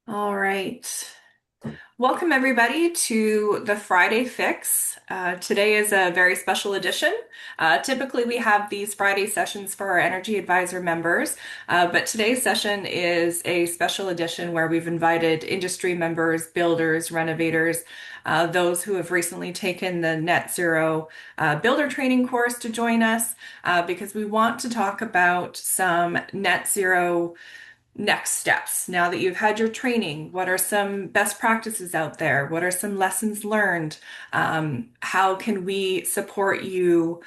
All right. Welcome, everybody, to the Friday Fix. Today is a very special edition. Typically, we have these Friday sessions for our Energy Advisor members, but today's session is a special edition where we've invited industry members, builders, renovators, those who have recently taken the Net Zero Builder Training course to join us because we want to talk about some net zero next steps. Now that you've had your training, what are some best practices out there? What are some lessons learned? How can we support you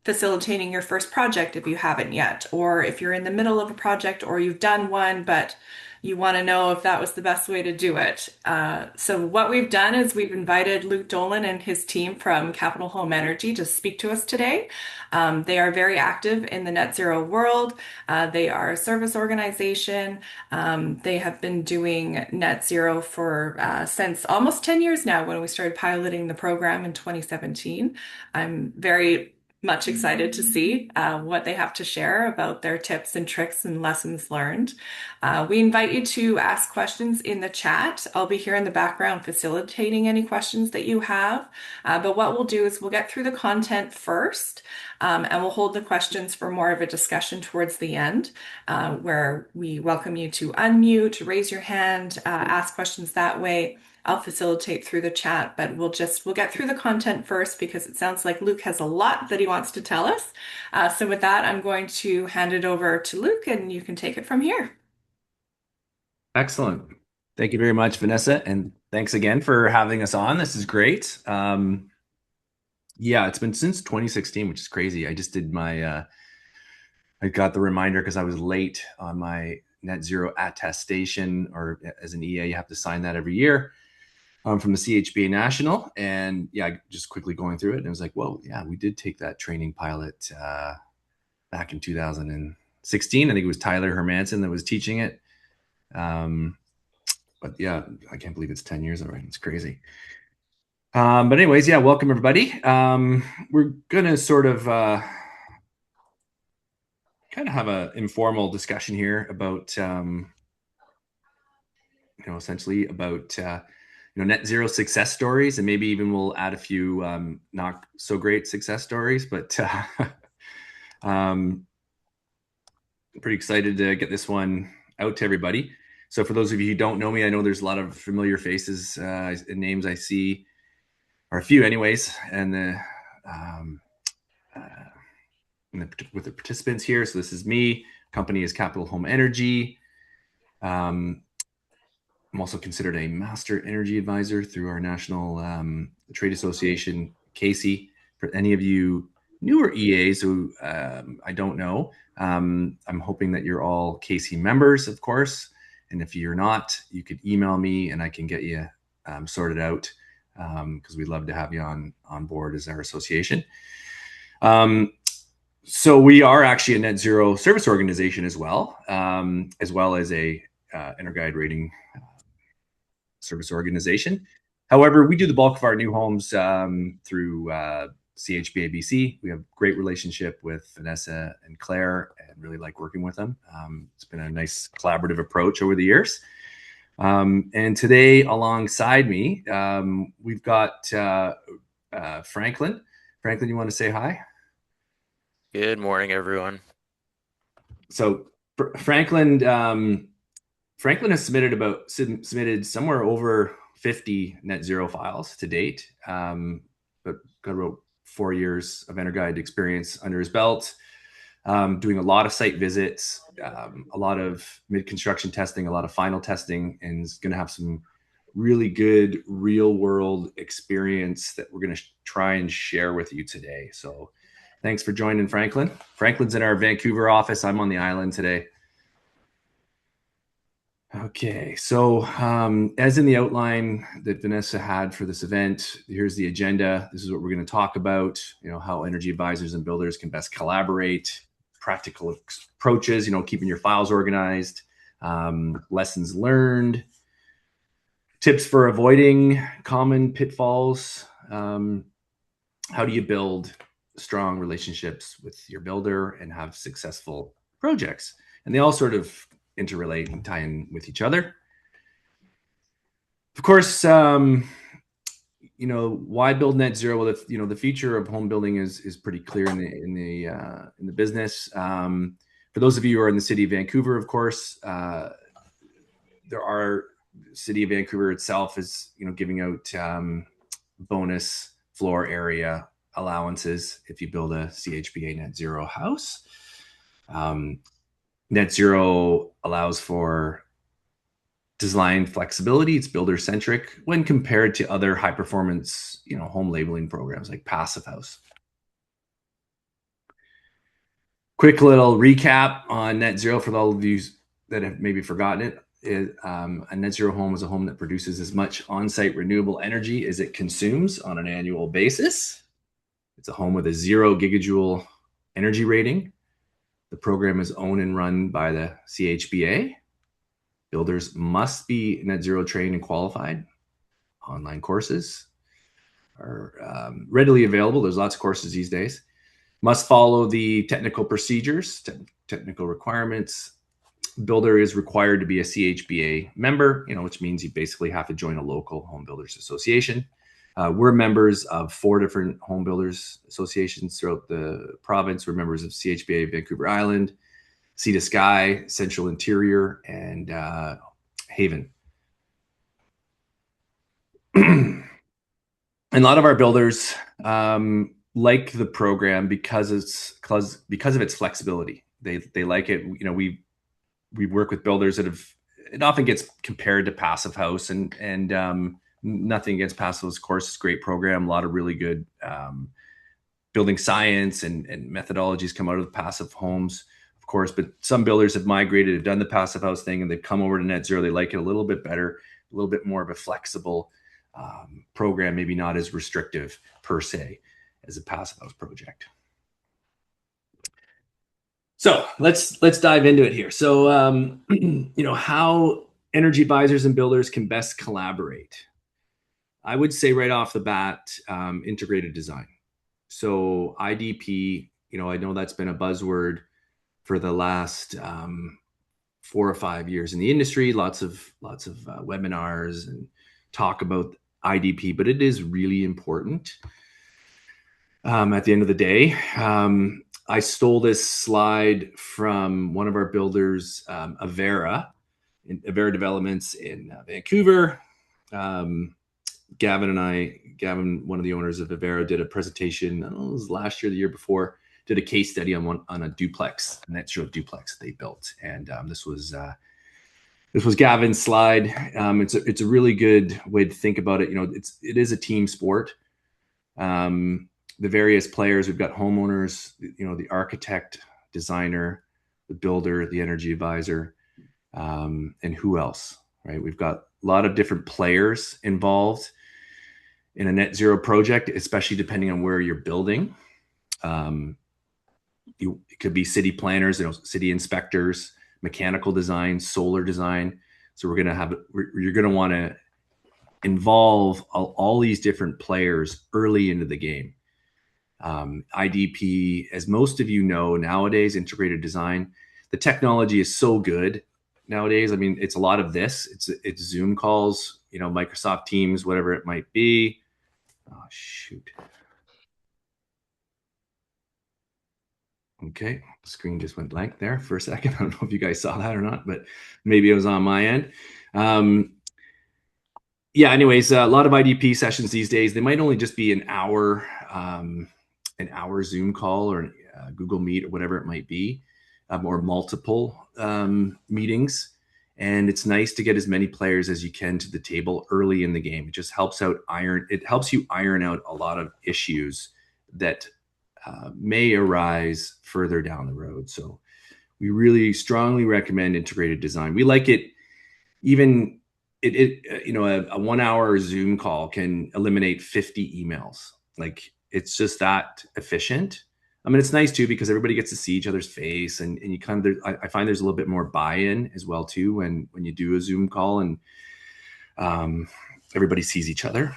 facilitating your first project if you haven't yet? Or if you're in the middle of a project or you've done one, but you want to know if that was the best way to do it. So what we've done is we've invited Luke Dolan and his team from Capital Home Energy to speak to us today. They are very active in the net zero world. They are a service organization. They have been doing net zero for since almost 10 years now when we started piloting the program in 2017. I'm very much excited to see what they have to share about their tips and tricks and lessons learned. We invite you to ask questions in the chat. I'll be here in the background facilitating any questions that you have. But what we'll do is we'll get through the content first, and we'll hold the questions for more of a discussion towards the end, where we welcome you to unmute, raise your hand, ask questions that way. I'll facilitate through the chat, but we'll get through the content first because it sounds like Luke has a lot that he wants to tell us. So with that, I'm going to hand it over to Luke and you can take it from here. Excellent. Thank you very much, Vanessa. And thanks again for having us on. This is great. Yeah, it's been since 2016, which is crazy. I just did I got the reminder because I was late on my net zero attestation, or as an EA, you have to sign that every year from the CHBA National. And yeah, just quickly going through it. And it was like, whoa, yeah, we did take that training pilot back in 2016. I think it was Tyler Hermanson that was teaching it. But yeah, I can't believe it's 10 years already. It's crazy. But anyways, yeah, welcome everybody. We're gonna sort of kind of have an informal discussion here about essentially about net zero success stories, and maybe even we'll add a few not so great success stories. But um, pretty excited to get this one out to everybody. So for those of you who don't know me, I know there's a lot of familiar faces and names I see, or a few anyways, and um, uh, with the participants here. So this is me. Company is Capital Home Energy. Um, I'm also considered a master energy advisor through our national trade association, Casey. For any of you newer EAs who I don't know, I'm hoping that you're all Casey members, of course. And if you're not, you could email me and I can get you sorted out because we'd love to have you on board as our association. So we are actually a net zero service organization as well as a Energuide rating service organization. However, we do the bulk of our new homes through CHBA BC. We have a great relationship with Vanessa and Claire and really like working with them. It's been a nice collaborative approach over the years. And today, alongside me, we've got Franklin. Franklin, you want to say hi? Good morning, everyone. So Franklin Franklin has submitted somewhere over 50 net zero files to date, but got about 4 years of Energuide experience under his belt, doing a lot of site visits, a lot of mid-construction testing, a lot of final testing, and is going to have some really good real-world experience that we're going to try and share with you today. So thanks for joining, Franklin. Franklin's in our Vancouver office. I'm on the island today. Okay, so as in the outline that Vanessa had for this event, here's the agenda. This is what we're going to talk about, how energy advisors and builders can best collaborate, practical approaches, keeping your files organized, lessons learned, tips for avoiding common pitfalls. How do you build strong relationships with your builder and have successful projects? And they all sort of interrelate and tie in with each other. Of course, why build net zero? Well, the future of home building is pretty clear in the business. For those of you who are in the city of Vancouver, of course, city of Vancouver itself is giving out bonus floor area allowances if you build a CHBA net zero house. Net zero allows for design flexibility. It's builder centric when compared to other high performance, home labeling programs like Passive House. Quick little recap on net zero for all of you that have maybe forgotten it. A net zero home is a home that produces as much on-site renewable energy as it consumes on an annual basis. It's a home with a 0 gigajoule energy rating. The program is owned and run by the CHBA. Builders must be net zero trained and qualified. Online courses are readily available. There's lots of courses these days. Must follow the technical procedures, technical requirements. Builder is required to be a CHBA member, which means you basically have to join a local home builders association. We're members of 4 different home builders associations throughout the province. We're members of CHBA Vancouver Island, Sea to Sky, Central Interior, and Haven. And a lot of our builders like the program because of its flexibility. They like it. We work with builders it often gets compared to Passive House, and nothing against Passive House. Of course, it's a great program. A lot of really good building science and methodologies come out of the passive homes, of course. But some builders have migrated, have done the Passive House thing, and they've come over to net zero. They like it a little bit better, a little bit more of a flexible program, maybe not as restrictive per se as a Passive House project. So let's dive into it here. So, how energy advisors and builders can best collaborate. I would say right off the bat, integrated design. So IDP, I know that's been a buzzword for the last 4 or 5 years in the industry. Lots of webinars and talk about IDP, but it is really important. At the end of the day, I stole this slide from one of our builders, Avera Developments in Vancouver. Gavin, one of the owners of Avera, did a presentation, I don't know, it was last year, the year before, did a case study on a duplex, a net zero duplex that they built. And this was Gavin's slide. It's a really good way to think about it. It is a team sport. The various players, we've got homeowners, the architect, designer, the builder, the energy advisor, and who else, right? We've got a lot of different players involved in a net zero project, especially depending on where you're building. It could be city planners, city inspectors, mechanical design, solar design. So you're going to want to involve all these different players early into the game. IDP, as most of you know nowadays, integrated design, the technology is so good nowadays. I mean, it's a lot of this. It's Zoom calls, Microsoft Teams, whatever it might be. Oh, shoot. Okay, screen just went blank there for a second. I don't know if you guys saw that or not, but maybe it was on my end. Anyways, a lot of IDP sessions these days, they might only just be an hour Zoom call or Google Meet or whatever it might be, or multiple meetings. And it's nice to get as many players as you can to the table early in the game. It just helps you iron out a lot of issues that may arise further down the road. So we really strongly recommend integrated design. We like it. Even a 1 hour Zoom call can eliminate 50 emails. Like, it's just that efficient. I mean, it's nice too, because everybody gets to see each other's face, and you I find there's a little bit more buy-in as well too when you do a Zoom call and everybody sees each other.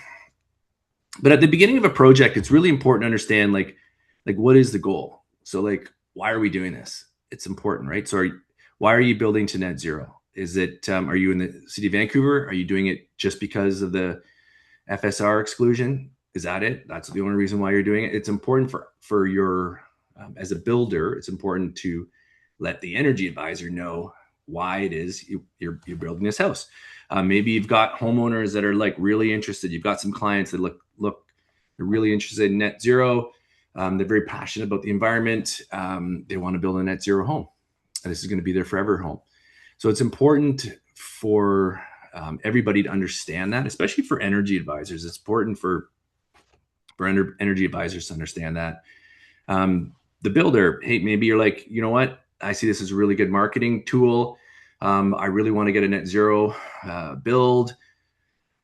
But at the beginning of a project, it's really important to understand like what is the goal? So why are we doing this? It's important, right? So why are you building to net zero? Is it, are you in the city of Vancouver? Are you doing it just because of the FSR exclusion? Is that it? That's the only reason why you're doing it. It's important for your, as a builder, it's important to let the energy advisor know why it is you're building this house. Maybe you've got homeowners that are like really interested. You've got some clients that look, they're really interested in net zero. They're very passionate about the environment. They want to build a net zero home. And this is going to be their forever home. So it's important for everybody to understand that, especially for energy advisors. It's important for energy advisors to understand that. The builder, hey, maybe you're like, you know what? I see this as a really good marketing tool. I really want to get a net zero build.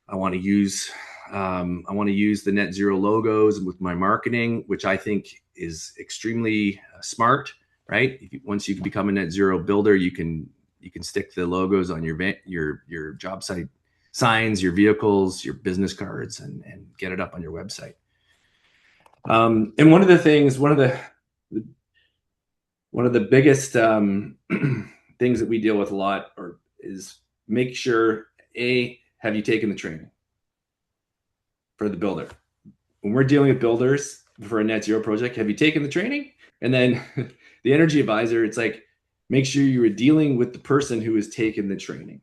I want to use the net zero logos with my marketing, which I think is extremely smart, right? Once you become a net zero builder, you can stick the logos on your job site signs, your vehicles, your business cards, and get it up on your website. And one of the biggest things that we deal with a lot is make sure, have you taken the training for the builder? When we're dealing with builders for a net zero project, have you taken the training? And then the energy advisor, it's like, make sure you are dealing with the person who has taken the training.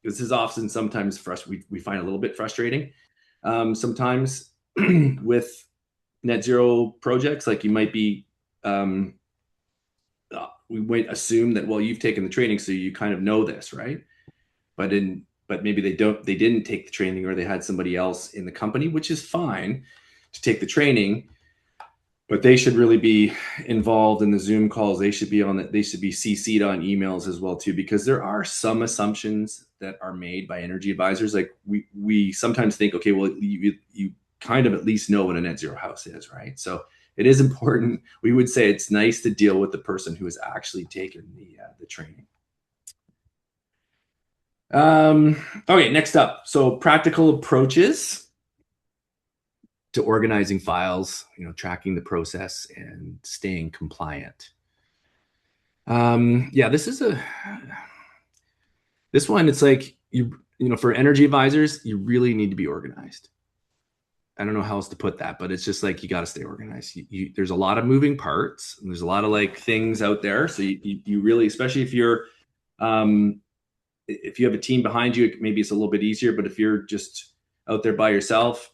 This is often sometimes we find a little bit frustrating. Sometimes with net zero projects, like you might be, we might assume that, well, you've taken the training, so you kind of know this, right? But maybe they didn't take the training, or they had somebody else in the company, which is fine to take the training, but they should really be involved in the Zoom calls. They should be CC'd on emails as well too, because there are some assumptions that are made by energy advisors. Like we sometimes think, okay, well, you kind of at least know what a net zero house is, right? So it is important. We would say it's nice to deal with the person who has actually taken the training. Okay, next up. So practical approaches to organizing files, tracking the process and staying compliant. Yeah, this one, it's like, for energy advisors, you really need to be organized. I don't know how else to put that, but it's just like, you got to stay organized. There's a lot of moving parts, and there's a lot of like things out there. So you really, especially if you have a team behind you, maybe it's a little bit easier, but if you're just out there by yourself,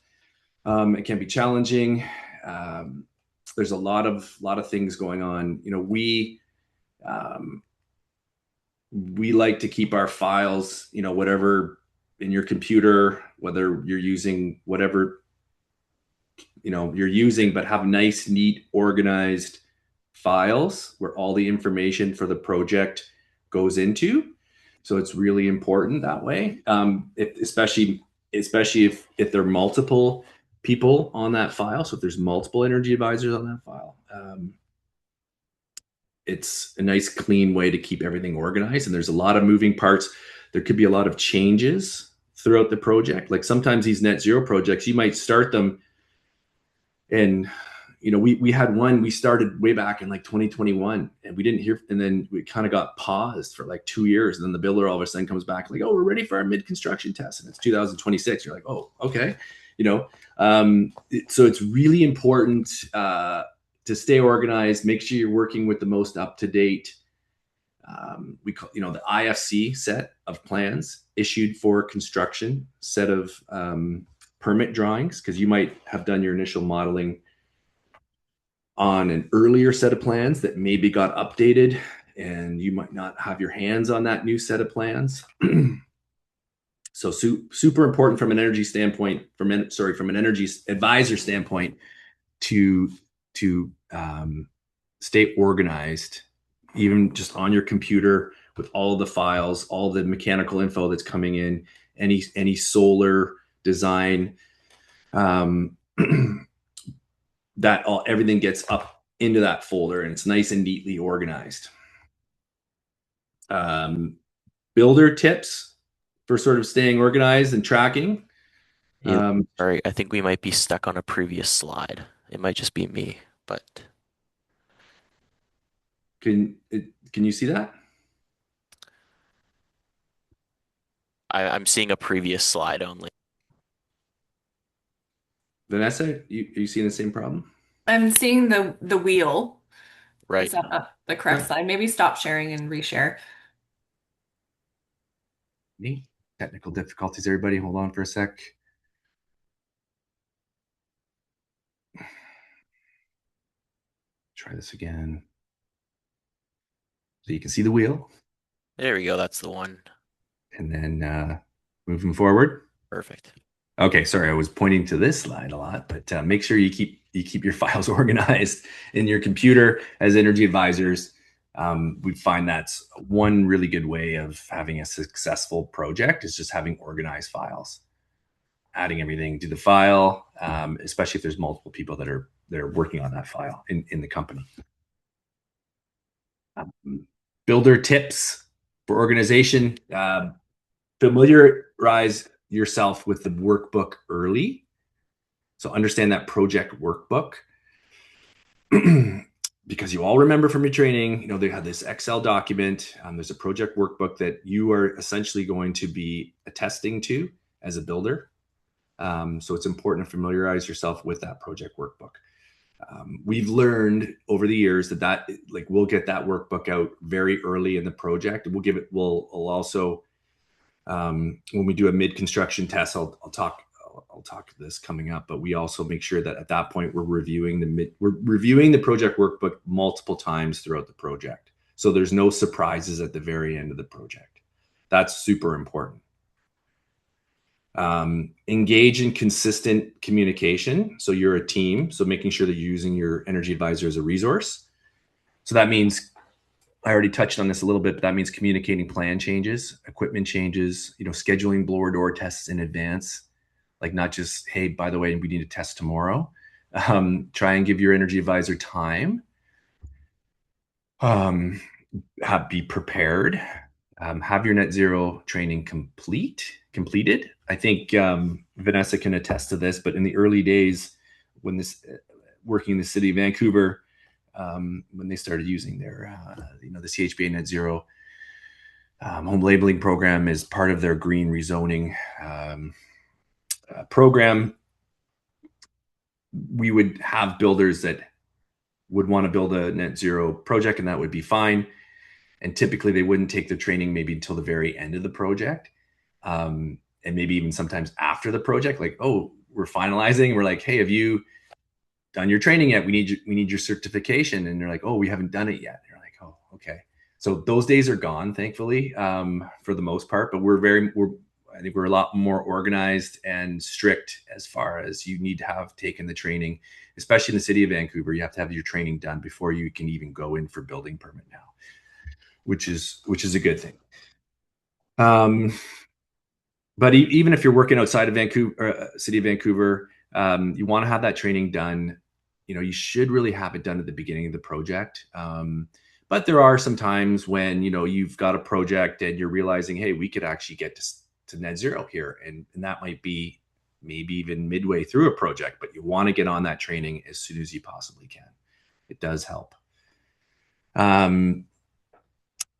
it can be challenging. There's a lot of things going on. We like to keep our files, whatever in your computer, whether you're using whatever you're using, but have nice, neat, organized files where all the information for the project goes into. So it's really important that way, especially if there are multiple people on that file. So if there's multiple energy advisors on that file, it's a nice, clean way to keep everything organized. And there's a lot of moving parts. There could be a lot of changes throughout the project. Like sometimes these net zero projects, you might start them, and we had one we started way back in like 2021, and we didn't hear, and then we kind of got paused for like 2 years, and then the builder all of a sudden comes back like, oh, we're ready for our mid-construction test, and it's 2026. You're like, oh, okay. So it's really important to stay organized. Make sure you're working with the most up-to-date, we call the IFC set of plans issued for construction, set of permit drawings, because you might have done your initial modeling on an earlier set of plans that maybe got updated, and you might not have your hands on that new set of plans. So super important from an energy standpoint, from an energy advisor standpoint, to stay organized, even just on your computer with all of the files, all the mechanical info that's coming in, any solar design, everything gets up into that folder, and it's nice and neatly organized. Builder tips for sort of staying organized and tracking. Sorry, I think we might be stuck on a previous slide. It might just be me, but Can you see that? I'm seeing a previous slide only. Vanessa, you seeing the same problem? I'm seeing the wheel. Is Right. that not the correct Yeah. slide? Maybe stop sharing and reshare. Any technical difficulties, everybody? Hold on for a sec. Try this again. So you can see the wheel, There we go. That's the one. and then moving forward. Perfect. Okay, sorry, I was pointing to this slide a lot, but make sure you keep your files organized in your computer as energy advisors. We find that's one really good way of having a successful project is just having organized files, adding everything to the file, especially if there's multiple people that are working on that file in the company. Builder tips for organization. Familiarize yourself with the workbook early. So understand that project workbook because you all remember from your training, they have this Excel document. There's a project workbook that you are essentially going to be attesting to as a builder. So it's important to familiarize yourself with that project workbook. We've learned over the years that like we'll get that workbook out very early in the project. We'll also when we do a mid-construction test, I'll talk this coming up, but we also make sure that at that point we're reviewing the project workbook multiple times throughout the project. So there's no surprises at the very end of the project. That's super important. Engage in consistent communication. So you're a team. So making sure that you're using your energy advisor as a resource. So that means I already touched on this a little bit, but that means communicating plan changes, equipment changes, scheduling blower door tests in advance, like not just, hey, by the way, we need to test tomorrow. Try and give your energy advisor time. Be prepared. Have your net zero training completed. I think Vanessa can attest to this, but in the early days when working in the city of Vancouver, when they started using their, the CHBA net zero home labeling program is part of their green rezoning program, we would have builders that would want to build a net zero project, and that would be fine. And typically they wouldn't take the training maybe until the very end of the project. And maybe even sometimes after the project, like, oh, we're finalizing. We're like, hey, have you done your training yet? We need your certification. And they're like, oh, we haven't done it yet. And you're like, oh, okay. So those days are gone, thankfully, for the most part. But I think we're a lot more organized and strict as far as you need to have taken the training, especially in the city of Vancouver. You have to have your training done before you can even go in for building permit now, which is a good thing. But even if you're working outside of Vancouver, city of Vancouver, you want to have that training done. You should really have it done at the beginning of the project. But there are some times when, you've got a project and you're realizing, hey, we could actually get to net zero here. And that might be maybe even midway through a project, but you want to get on that training as soon as you possibly can. It does help.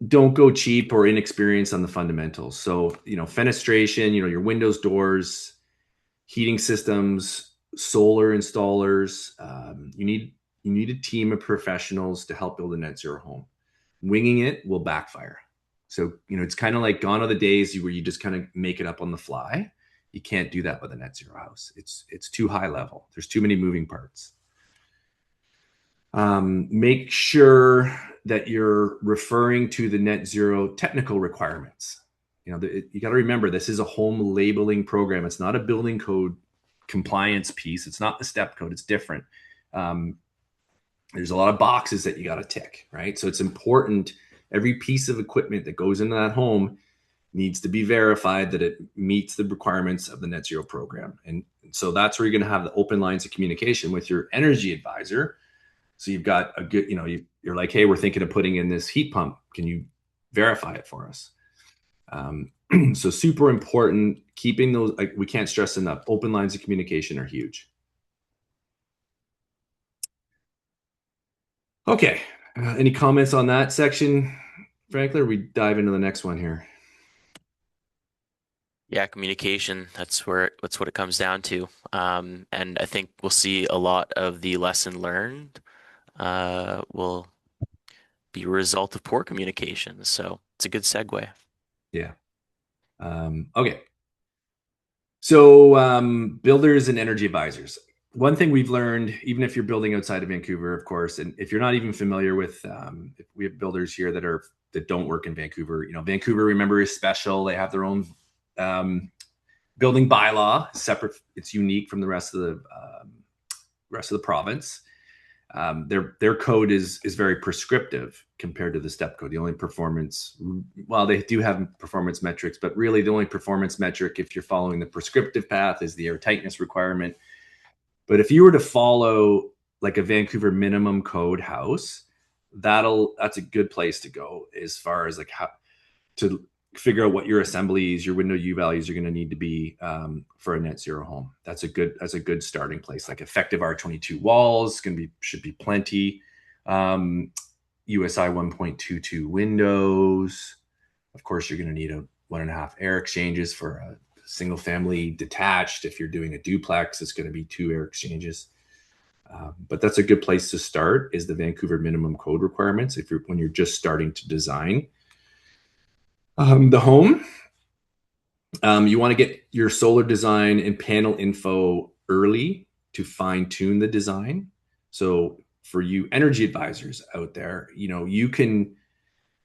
Don't go cheap or inexperienced on the fundamentals. So, fenestration, your windows, doors, heating systems, solar installers. You need a team of professionals to help build a net zero home. Winging it will backfire. So, it's kind of like gone are the days where you just kind of make it up on the fly. You can't do that with a net zero house. It's too high level. There's too many moving parts. Make sure that you're referring to the net zero technical requirements. You got to remember, this is a home labeling program. It's not a building code compliance piece. It's not the step code. It's different. There's a lot of boxes that you got to tick, right? So it's important. Every piece of equipment that goes into that home needs to be verified that it meets the requirements of the net zero program. And so that's where you're going to have the open lines of communication with your energy advisor. So you've got a good, you're like, hey, we're thinking of putting in this heat pump. Can you verify it for us? So super important. Keeping those, we can't stress enough. Open lines of communication are huge. Okay. Any comments on that section, Franklin? Or we dive into the next one here. Yeah, communication, that's what it comes down to. And I think we'll see a lot of the lesson learned will be a result of poor communication. So it's a good segue. Yeah. Okay. So, builders and energy advisors. One thing we've learned, even if you're building outside of Vancouver, of course, and if you're not even familiar with, if we have builders here that don't work in Vancouver. Vancouver, remember, is special. They have their own um, building bylaw, separate. It's unique from the rest of the province. Their code is very prescriptive compared to the step code. The only performance, well, they do have performance metrics, but really the only performance metric, if you're following the prescriptive path, is the air tightness requirement. But if you were to follow like a Vancouver minimum code house, that's a good place to go as far as like how to figure out what your assemblies, your window U values are going to need to be for a net zero home. That's a good starting place. Like effective R22 walls should be plenty. USI 1.22 windows. Of course, you're going to need a 1.5 air exchanges for a single family detached. If you're doing a duplex, it's going to be 2 air exchanges. But that's a good place to start, is the Vancouver minimum code requirements when you're just starting to design the home. You want to get your solar design and panel info early to fine tune the design. So for you energy advisors out there, you can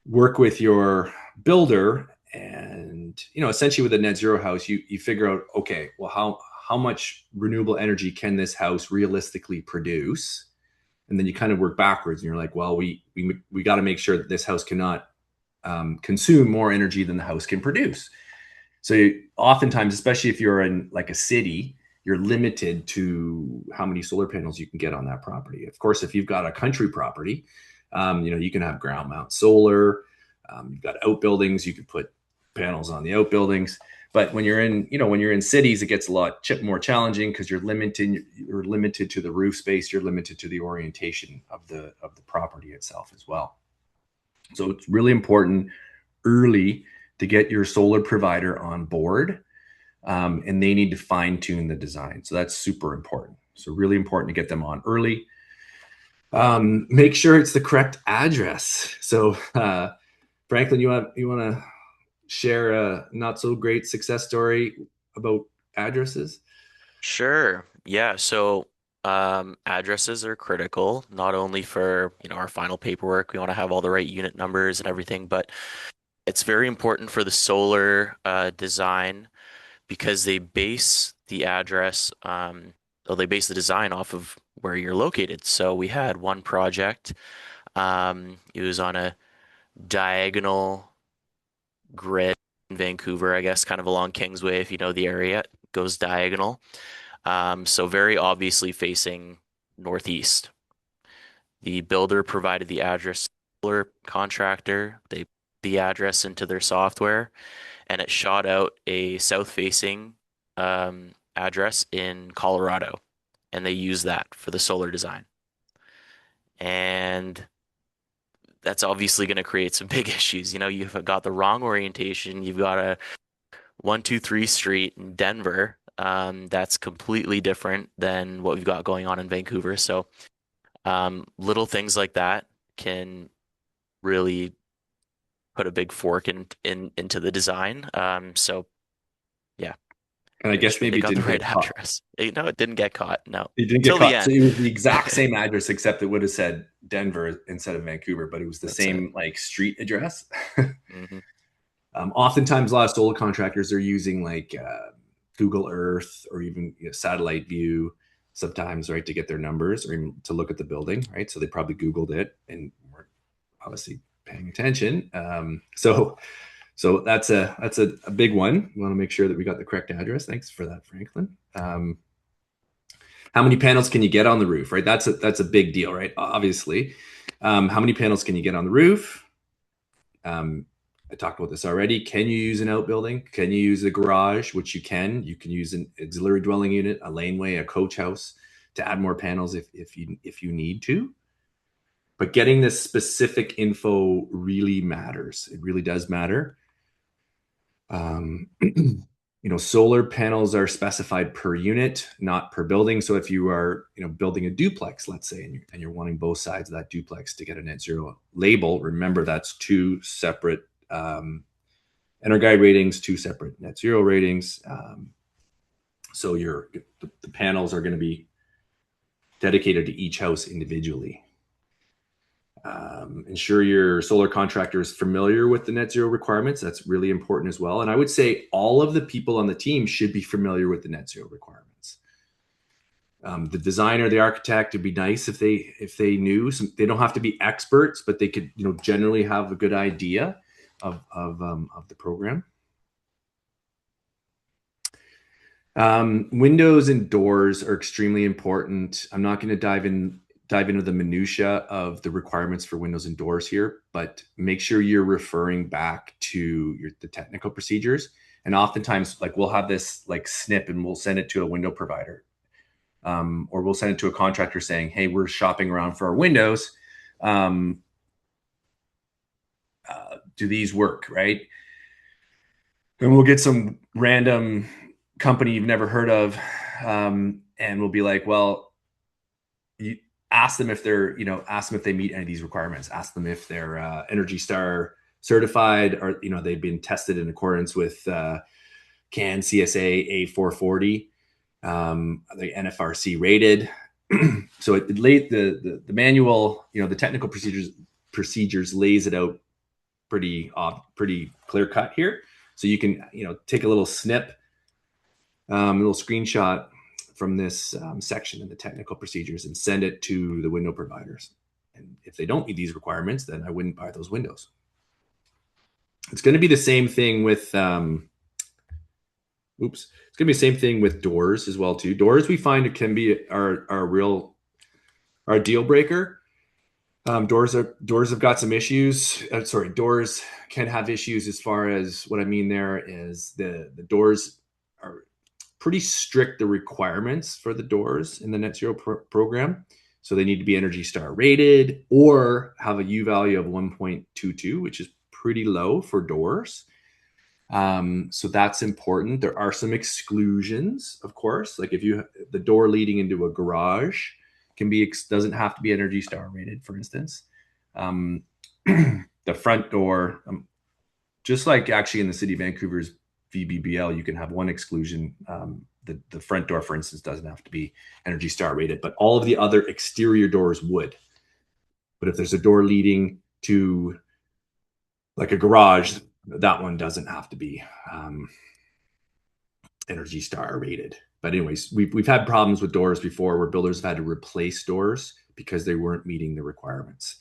work with your builder, and essentially with a net zero house, you figure out, okay, well, how much renewable energy can this house realistically produce? And then you kind of work backwards, and you're like, well, we got to make sure that this house cannot consume more energy than the house can produce. So oftentimes, especially if you're in like a city, you're limited to how many solar panels you can get on that property. Of course, if you've got a country property, you can have ground mount solar. You've got outbuildings, you can put panels on the outbuildings. But when you're in cities, it gets a lot more challenging because you're limited to the roof space, you're limited to the orientation of the property itself as well. So it's really important early to get your solar provider on board, and they need to fine tune the design. So that's super important. So really important to get them on early. Make sure it's the correct address. So Franklin, you want to share a not so great success story about addresses? Sure. Yeah. So addresses are critical, not only for, our final paperwork. We want to have all the right unit numbers and everything, but it's very important for the solar design because they base the address, they base the design off of where you're located. So we had one project, it was on a diagonal grid in Vancouver, I guess, kind of along Kingsway, if you know the area, it goes diagonal. So very obviously facing northeast. The builder provided the address, solar contractor, they put the address into their software, and it shot out a south-facing address in Colorado, and they use that for the solar design. And that's obviously going to create some big issues. You've got the wrong orientation. You've got a 123 Street in Denver. That's completely different than what we've got going on in Vancouver. So little things like that can really put a big fork into the design. So yeah, And I make guess sure they maybe it got the didn't right get caught. address. No, it didn't get caught. No, It didn't get till the caught. So end. it was the exact same address, except it would have said Denver instead of Vancouver, but it was the That's it. same like street address. Hmm. Oftentimes, a lot of solar contractors are using like Google Earth or even satellite view sometimes, right, to get their numbers or even to look at the building, right? So they probably Googled it and weren't obviously paying attention. So that's a big one. We want to make sure that we got the correct address. Thanks for that, Franklin. How many panels can you get on the roof, right? That's a big deal, right? Obviously, how many panels can you get on the roof? I talked about this already. Can you use an outbuilding? Can you use a garage? Which you can. You can use an auxiliary dwelling unit, a laneway, a coach house to add more panels if you need to. But getting this specific info really matters. It really does matter. solar panels are specified per unit, not per building. So if you are, building a duplex, let's say, and you're wanting both sides of that duplex to get a net zero label, remember that's two separate EnerGuide ratings, two separate net zero ratings. So the panels are going to be dedicated to each house individually. Ensure your solar contractor is familiar with the net zero requirements. That's really important as well. And I would say all of the people on the team should be familiar with the net zero requirements. The designer, the architect, it'd be nice if they knew. They don't have to be experts, but they could generally have a good idea of the program. Windows and doors are extremely important. I'm not going to dive into the minutia of the requirements for windows and doors here, but make sure you're referring back to the technical procedures. And oftentimes, like, we'll have this like snip and we'll send it to a window provider, or we'll send it to a contractor saying, hey, we're shopping around for our windows. Do these work, right? And we'll get some random company you've never heard of, and we'll be like, well, you ask them if they meet any of these requirements. Ask them if they're Energy Star certified, or they've been tested in accordance with CAN CSA A440, the NFRC rated. So the manual, the technical procedures lays it out pretty clear cut here. So you can take a little snip, a little screenshot from this section in the technical procedures and send it to the window providers. And if they don't meet these requirements, then I wouldn't buy those windows. It's going to be the same thing with it's going to be the same thing with doors as well too. Doors, we find it can be our deal breaker. Doors have got some issues. Doors can have issues as far as what I mean there is the doors are pretty strict, the requirements for the doors in the net zero program. So they need to be Energy Star rated or have a U value of 1.22, which is pretty low for doors. So that's important. There are some exclusions, of course, like if the door leading into a garage doesn't have to be Energy Star rated, for instance. The front door, just like actually in the city of Vancouver's VBBL, you can have one exclusion. The front door, for instance, doesn't have to be Energy Star rated, but all of the other exterior doors would. But if there's a door leading to like a garage, that one doesn't have to be Energy Star rated. But anyways, we've had problems with doors before where builders have had to replace doors because they weren't meeting the requirements.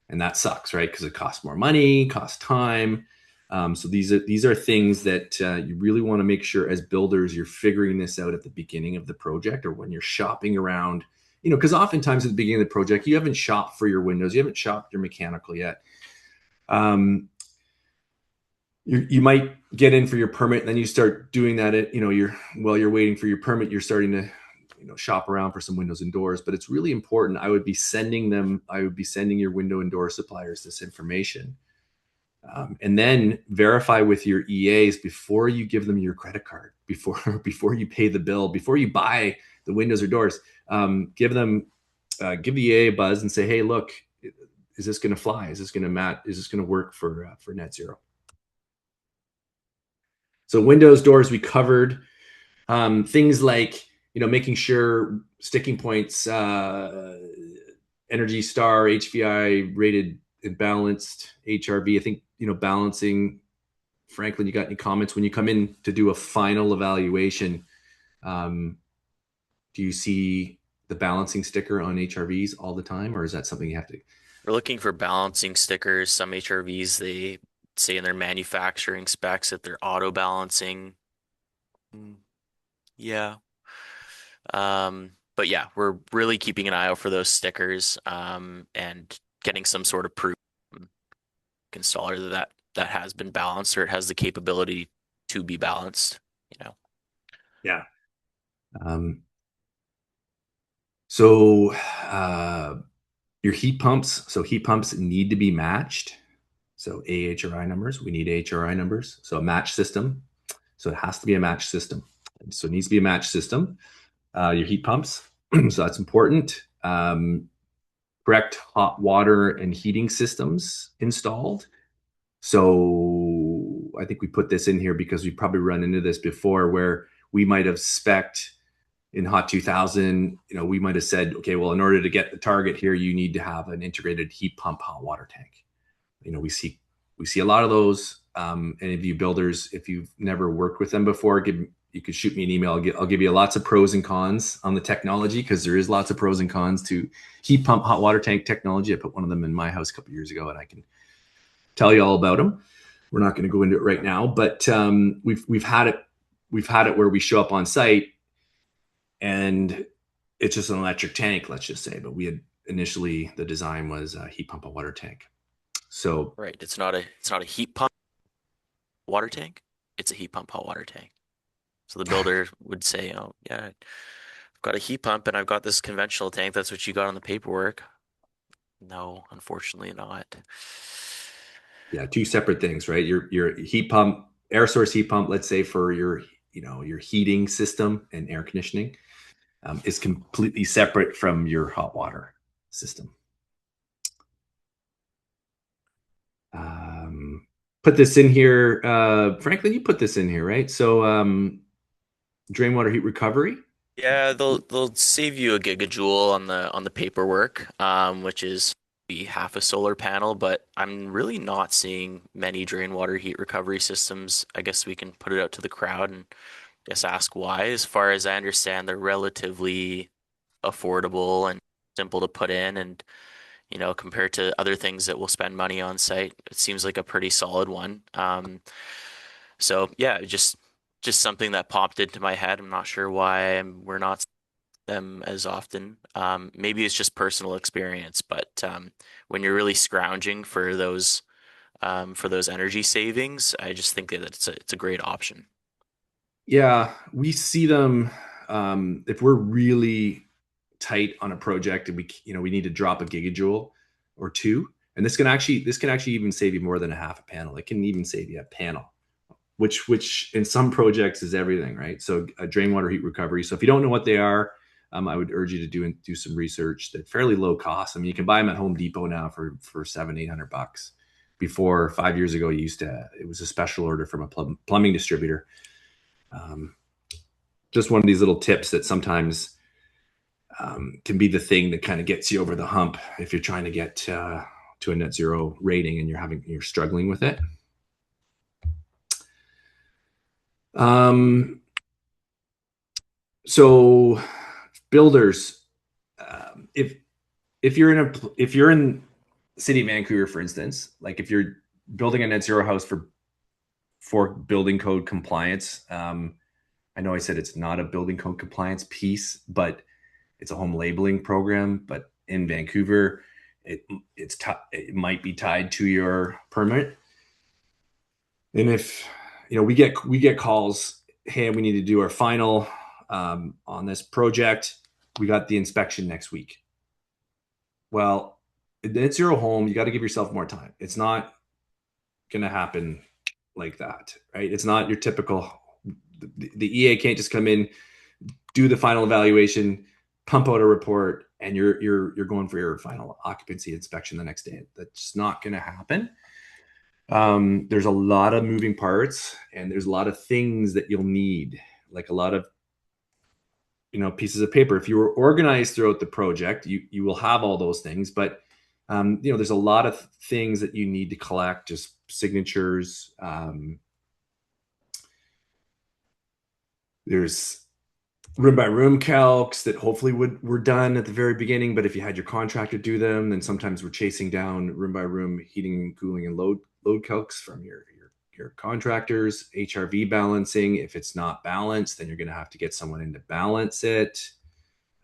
And that sucks, right? Because it costs more money, costs time. So these are things that you really want to make sure as builders you're figuring this out at the beginning of the project, or when you're shopping around, because oftentimes at the beginning of the project, you haven't shopped for your windows, you haven't shopped your mechanical yet. You might get in for your permit, and then you start doing that while you're waiting for your permit, you're starting to shop around for some windows and doors. But it's really important. I would be sending your window and door suppliers this information, and then verify with your EAs before you give them your credit card, before you pay the bill, before you buy the windows or doors. Give the EA a buzz and say, hey, look, is this going to fly? Is this going to match? Is this going to work for net zero? So windows, doors, we covered. Things like, making sure sticking points, Energy Star, HVI rated and balanced, HRV. I think, balancing. Franklin, you got any comments when you come in to do a final evaluation? Do you see the balancing sticker on HRVs all the time, or is that something you have to? We're looking for balancing stickers. Some HRVs, they say in their manufacturing specs that they're auto balancing. Yeah. But yeah, we're really keeping an eye out for those stickers, and getting some sort of proof installer that has been balanced or it has the capability to be balanced, Yeah. So your heat pumps need to be matched. So AHRI numbers, we need AHRI numbers. So a match system. So it has to be a match system. So it needs to be a match system. Your heat pumps, so that's important. Correct hot water and heating systems installed. So I think we put this in here because we probably run into this before where we might have spec'd in Hot 2000, we might have said, okay, well, in order to get the target here, you need to have an integrated heat pump hot water tank. We see a lot of those. Any of you builders, if you've never worked with them before, you could shoot me an email. I'll give you lots of pros and cons on the technology, because there is lots of pros and cons to heat pump hot water tank technology. I put one of them in my house a couple of years ago, and I can tell you all about them. We're not going to go into it right now, but we've had it where we show up on site and it's just an electric tank, let's just say. But we had initially, the design was a heat pump a water tank. So Right. It's not a heat pump water tank. It's a heat pump hot water tank. So the builder would say, oh, yeah, I've got a heat pump and I've got this conventional tank. That's what you got on the paperwork. No, unfortunately not. yeah, two separate things, right? Your heat pump, air source heat pump, let's say for your heating system and air conditioning, is completely separate from your hot water system. Put this in here. Franklin, you put this in here, right? So drain water heat recovery. Yeah, they'll save you a gigajoule on the paperwork, which is be half a solar panel, but I'm really not seeing many drain water heat recovery systems. I guess we can put it out to the crowd and just ask why. As far as I understand, they're relatively affordable and simple to put in, and compared to other things that we'll spend money on site, it seems like a pretty solid one. So yeah, just something that popped into my head. I'm not sure why we're not them as often. Maybe it's just personal experience, but when you're really scrounging for those energy savings, I just think that it's a great option. Yeah, we see them if we're really tight on a project and we need to drop a gigajoule or two, and this can actually even save you more than a half a panel. It can even save you a panel, which in some projects is everything, right? So a drain water heat recovery. So if you don't know what they are, I would urge you to do some research. They're fairly low cost. I mean, you can buy them at Home Depot now for $700-800. Before 5 years ago, it was a special order from a plumbing distributor. Just one of these little tips that sometimes can be the thing that kind of gets you over the hump if you're trying to get to a net zero rating and you're struggling with it. So builders, if you're in the city of Vancouver, for instance, like if you're building a net zero house for building code compliance, I know I said it's not a building code compliance piece, but it's a home labeling program. But in Vancouver, it might be tied to your permit. And if we get calls, hey, we need to do our final on this project. We got the inspection next week. Well, net zero home, you got to give yourself more time. It's not going to happen like that, right? It's not your typical. The EA can't just come in, do the final evaluation, pump out a report, and you're going for your final occupancy inspection the next day. That's not going to happen. There's a lot of moving parts, and there's a lot of things that you'll need, like a lot of pieces of paper. If you were organized throughout the project, you will have all those things, but there's a lot of things that you need to collect, just signatures. There's room by room calcs that hopefully were done at the very beginning, but if you had your contractor do them, then sometimes we're chasing down room by room heating, cooling, and load calcs from your contractors. HRV balancing, if it's not balanced, then you're going to have to get someone in to balance it.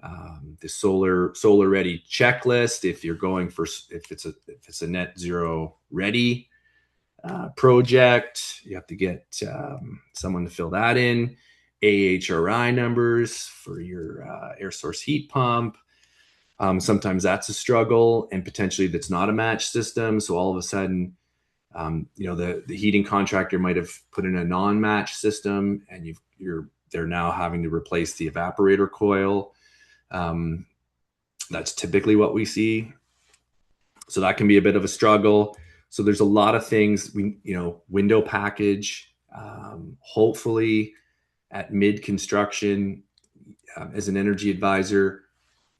The solar ready checklist, if you're going for, if it's a net zero ready project, you have to get someone to fill that in. AHRI numbers for your air source heat pump. Sometimes that's a struggle, and potentially that's not a match system. So all of a sudden, The heating contractor might have put in a non-match system, and they're now having to replace the evaporator coil. That's typically what we see. So that can be a bit of a struggle. So there's a lot of things window package. Hopefully at mid construction, as an energy advisor,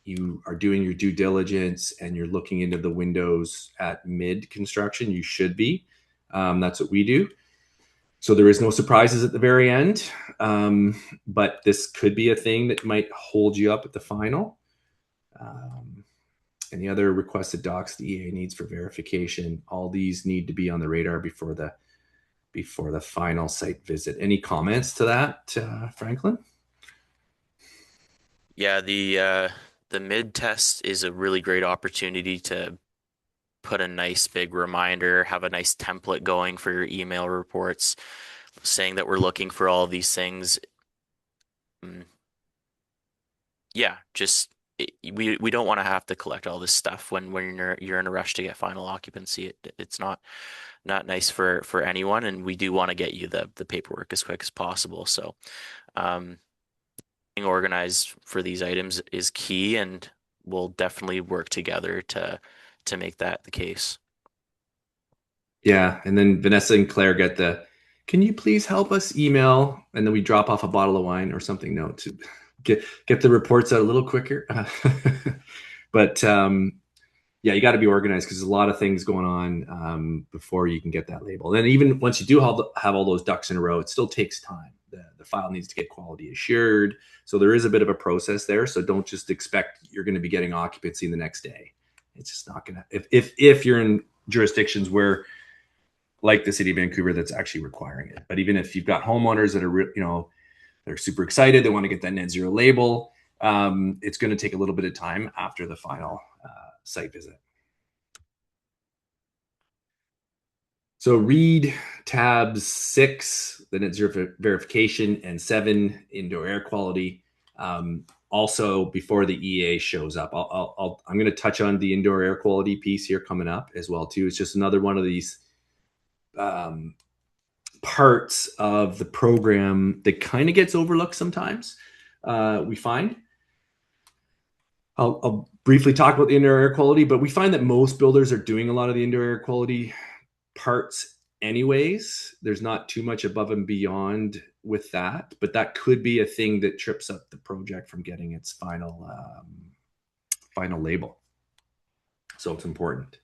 you are doing your due diligence and you're looking into the windows at mid construction. You should be. That's what we do. So there is no surprises at the very end. But this could be a thing that might hold you up at the final. Any other requested docs the EA needs for verification, all these need to be on the radar before the final site visit. Any comments to that, Franklin? Yeah, the mid test is a really great opportunity to put a nice big reminder, have a nice template going for your email reports, saying that we're looking for all these things. Yeah, just we don't want to have to collect all this stuff when you're in a rush to get final occupancy. It's not nice for anyone, and we do want to get you the paperwork as quick as possible. So, being organized for these items is key, and we'll definitely work together to make that the case. Yeah, and then Vanessa and Claire get can you please help us email, and then we drop off a bottle of wine or something. No, to get the reports out a little quicker. But yeah, you got to be organized because there's a lot of things going on before you can get that label. And then even once you do have all those ducks in a row, it still takes time. The file needs to get quality assured. So there is a bit of a process there. So don't just expect you're going to be getting occupancy the next day. It's just not going to, if you're in jurisdictions where, like the city of Vancouver, that's actually requiring it. But even if you've got homeowners that are, they're super excited, they want to get that net zero label, it's going to take a little bit of time after the final site visit. So read tabs 6, the net zero verification, and 7, indoor air quality. Also, before the EA shows up, I'm going to touch on the indoor air quality piece here coming up as well too. It's just another one of these parts of the program that kind of gets overlooked sometimes. We find. I'll briefly talk about the indoor air quality, but we find that most builders are doing a lot of the indoor air quality parts anyways. There's not too much above and beyond with that, but that could be a thing that trips up the project from getting its final label. So it's important.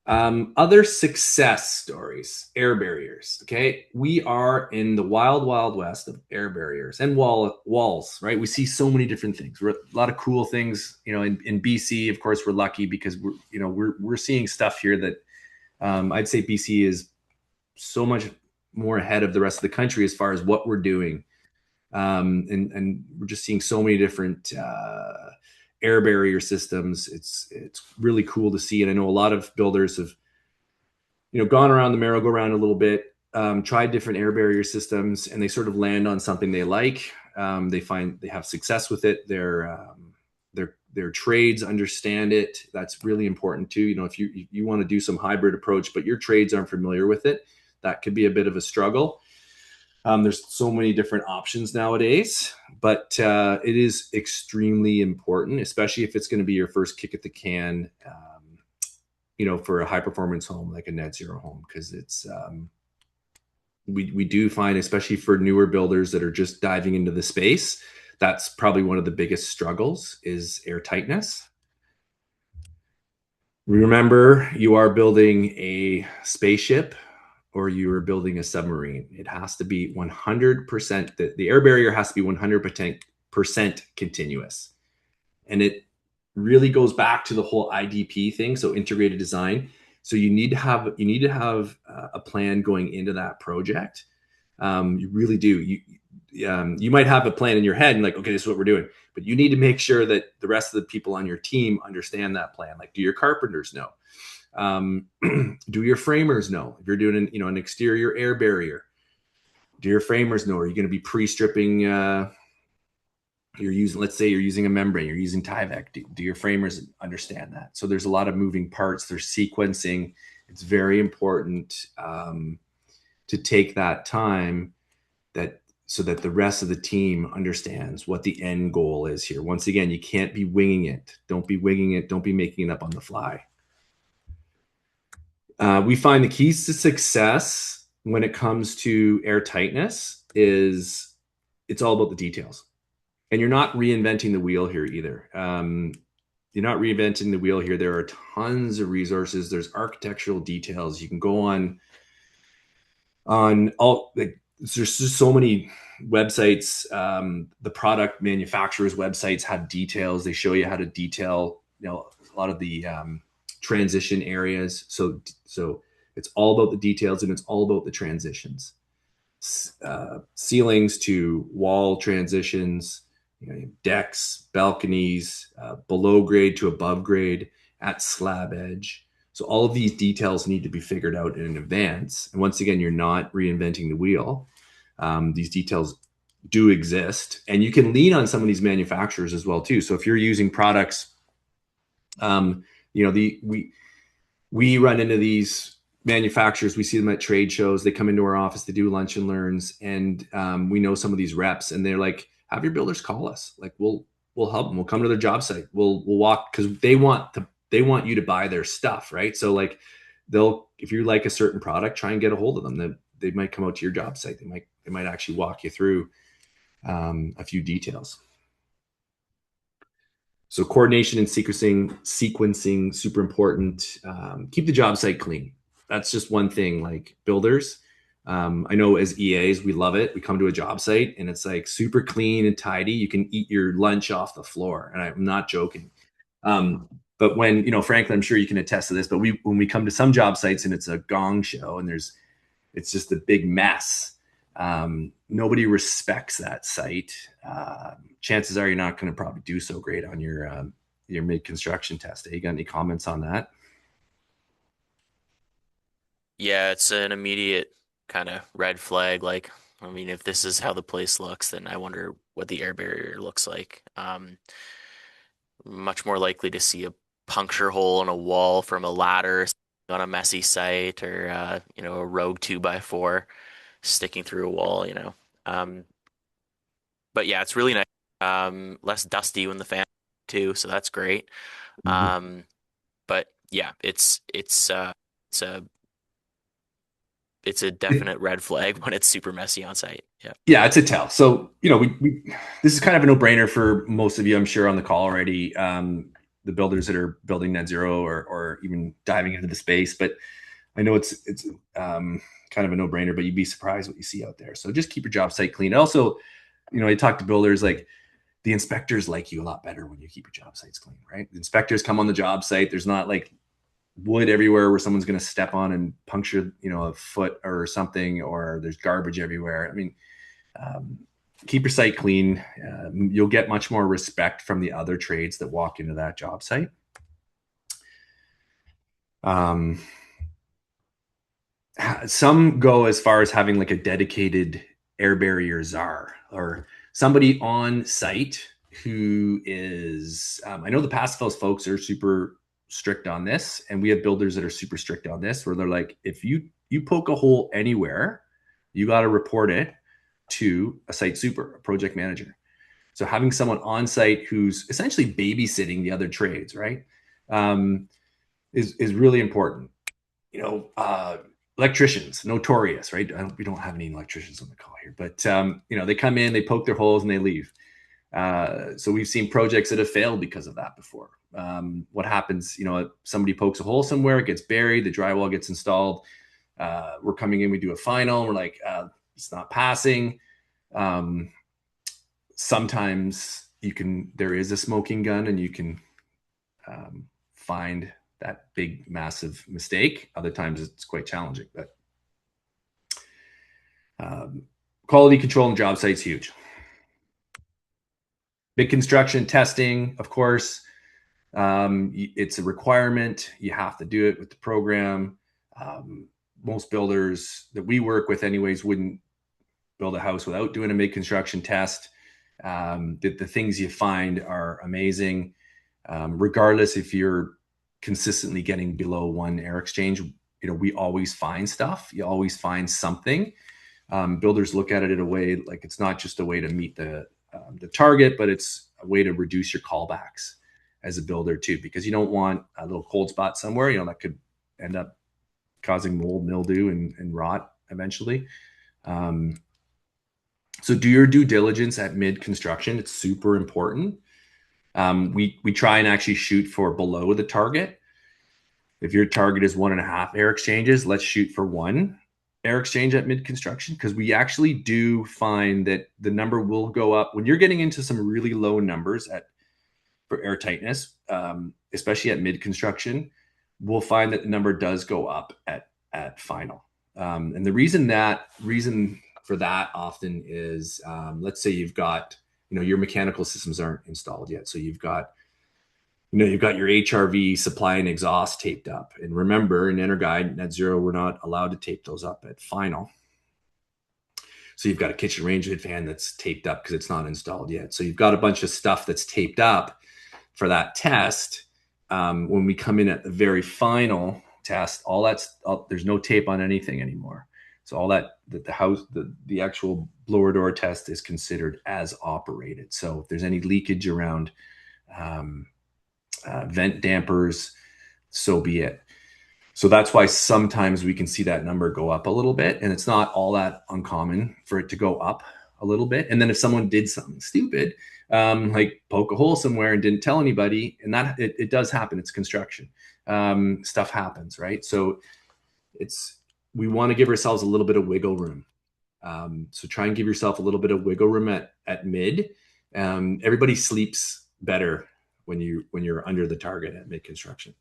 Other success stories, air barriers. Okay. We are in the wild, wild west of air barriers and walls, right? We see so many different things. A lot of cool things, in BC, of course, we're lucky because we're seeing stuff here that, I'd say BC is so much more ahead of the rest of the country as far as what we're doing. And we're just seeing so many different, air barrier systems. It's really cool to see. And I know a lot of builders have, gone around the merry-go-round a little bit, tried different air barrier systems, and they sort of land on something they like. They find they have success with it. Their trades understand it. That's really important too. If you want to do some hybrid approach, but your trades aren't familiar with it, that could be a bit of a struggle. There's so many different options nowadays, but it is extremely important, especially if it's going to be your first kick at the can, for a high performance home like a net zero home, because it's we do find, especially for newer builders that are just diving into the space, that's probably one of the biggest struggles is air tightness. Remember, you are building a spaceship or you are building a submarine. It has to be 100%, the air barrier has to be 100% continuous. And it really goes back to the whole IDP thing, so integrated design. So you need to have a plan going into that project. You really do. You might have a plan in your head and like, okay, this is what we're doing, but you need to make sure that the rest of the people on your team understand that plan. Like, do your carpenters know? Do your framers know? If you're doing an exterior air barrier, do your framers know? Are you going to be pre-stripping? Let's say you're using a membrane, you're using Tyvek. Do your framers understand that? So there's a lot of moving parts. There's sequencing. It's very important to take that time so that the rest of the team understands what the end goal is here. Once again, you can't be winging it. Don't be winging it. Don't be making it up on the fly. We find the keys to success when it comes to air tightness is it's all about the details. And you're not reinventing the wheel here either. You're not reinventing the wheel here. There are tons of resources. There's architectural details. You can go on all, like, there's just so many websites. The product manufacturers' websites have details. They show you how to detail, a lot of the transition areas. So it's all about the details, and it's all about the transitions. Ceilings to wall transitions, decks, balconies, below grade to above grade, at slab edge. So all of these details need to be figured out in advance. And once again, you're not reinventing the wheel. These details do exist, and you can lean on some of these manufacturers as well too. So if you're using products, we run into these manufacturers. We see them at trade shows. They come into our office to do lunch and learns, and we know some of these reps, and they're like, have your builders call us. Like, we'll help them. We'll come to their job site. We'll walk, because they want you to buy their stuff, right? So like, if you like a certain product, try and get a hold of them. They might come out to your job site. They might actually walk you through a few details. So coordination and sequencing, super important. Keep the job site clean. That's just one thing. Like, builders, I know as EAs, we love it. We come to a job site and it's like super clean and tidy. You can eat your lunch off the floor, and I'm not joking. But when, Franklin, I'm sure you can attest to this, but when we come to some job sites and it's a gong show and it's just a big mess, nobody respects that site. Chances are you're not going to probably do so great on your mid-construction test. You got any comments on that? Yeah, it's an immediate kind of red flag. Like, I mean, if this is how the place looks, then I wonder what the air barrier looks like. Much more likely to see a puncture hole in a wall from a ladder on a messy site, or a rogue 2x4 sticking through a wall. But yeah, it's really nice. Less dusty when the fan too, so that's great. Mm-hmm. But yeah, it's a definite red flag when it's super messy on site. Yeah. Yeah, it's a tell. So, this is kind of a no-brainer for most of you, I'm sure, on the call already. The builders that are building net zero or even diving into the space, but I know it's kind of a no-brainer, but you'd be surprised what you see out there. So just keep your job site clean. Also, I talk to builders, like, the inspectors like you a lot better when you keep your job sites clean, right? The inspectors come on the job site. There's not like wood everywhere where someone's going to step on and puncture, a foot or something, or there's garbage everywhere. I mean, keep your site clean. You'll get much more respect from the other trades that walk into that job site. Some go as far as having like a dedicated air barrier czar, or somebody on site who is, I know the Passive House folks are super strict on this, and we have builders that are super strict on this, where they're like, if you poke a hole anywhere, you got to report it to a site super, a project manager. So having someone on site who's essentially babysitting the other trades, right, is really important. Electricians, notorious, right? We don't have any electricians on the call here, but they come in, they poke their holes, and they leave. So we've seen projects that have failed because of that before. What happens, somebody pokes a hole somewhere, it gets buried, the drywall gets installed. We're coming in, we do a final, and we're like, it's not passing. Sometimes there is a smoking gun, and you can find that big, massive mistake. Other times it's quite challenging, but quality control on job sites huge. Big construction testing, of course, it's a requirement. You have to do it with the program. Most builders that we work with anyways wouldn't build a house without doing a mid-construction test. The things you find are amazing. Regardless if you're consistently getting below 1 air exchange, we always find stuff. You always find something. Builders look at it in a way like it's not just a way to meet the target, but it's a way to reduce your callbacks as a builder too, because you don't want a little cold spot somewhere, that could end up causing mold, mildew, and rot eventually. So do your due diligence at mid-construction. It's super important. We try and actually shoot for below the target. If your target is 1.5 air exchanges, let's shoot for 1 air exchange at mid-construction, because we actually do find that the number will go up when you're getting into some really low numbers for air tightness, especially at mid-construction. We'll find that the number does go up at final. And the reason for that often is, let's say you've got, your mechanical systems aren't installed yet. So you've got your HRV supply and exhaust taped up. And remember, in EnerGuide Net Zero, we're not allowed to tape those up at final. So you've got a kitchen range hood fan that's taped up because it's not installed yet. So you've got a bunch of stuff that's taped up for that test. When we come in at the very final test, there's no tape on anything anymore. So all that the actual blower door test is considered as operated. So if there's any leakage around vent dampers, so be it. So that's why sometimes we can see that number go up a little bit, and it's not all that uncommon for it to go up a little bit. And then if someone did something stupid, like poke a hole somewhere and didn't tell anybody, and that it does happen. It's construction. Stuff happens, right? So we want to give ourselves a little bit of wiggle room. So try and give yourself a little bit of wiggle room at mid. Everybody sleeps better when you're under the target at mid construction.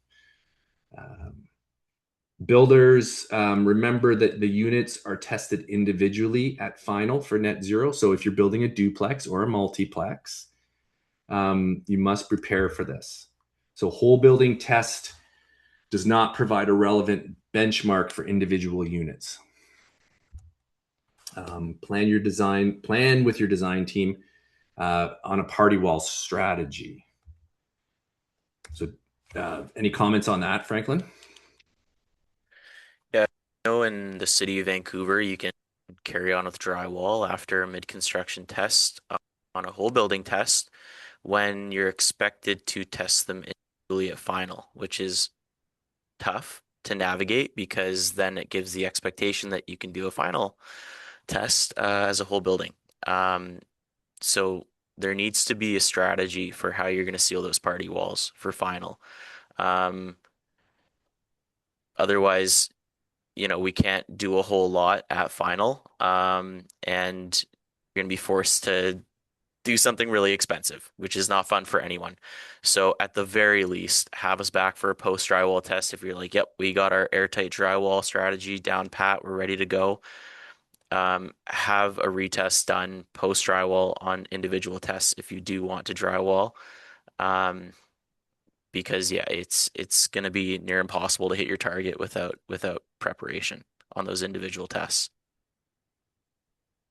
Builders, remember that the units are tested individually at final for net zero. So if you're building a duplex or a multiplex, you must prepare for this. So whole building test does not provide a relevant benchmark for individual units. Plan with your design team on a party wall strategy. So any comments on that, Franklin? Yeah, in the city of Vancouver, you can carry on with drywall after a mid-construction test on a whole building test when you're expected to test them individually at final, which is tough to navigate because then it gives the expectation that you can do a final test as a whole building. So there needs to be a strategy for how you're going to seal those party walls for final. Otherwise, we can't do a whole lot at final, and you're going to be forced to do something really expensive, which is not fun for anyone. So at the very least, have us back for a post drywall test if you're like, yep, we got our airtight drywall strategy down pat, we're ready to go. Have a retest done post drywall on individual tests if you do want to drywall. Because it's going to be near impossible to hit your target without preparation on those individual tests.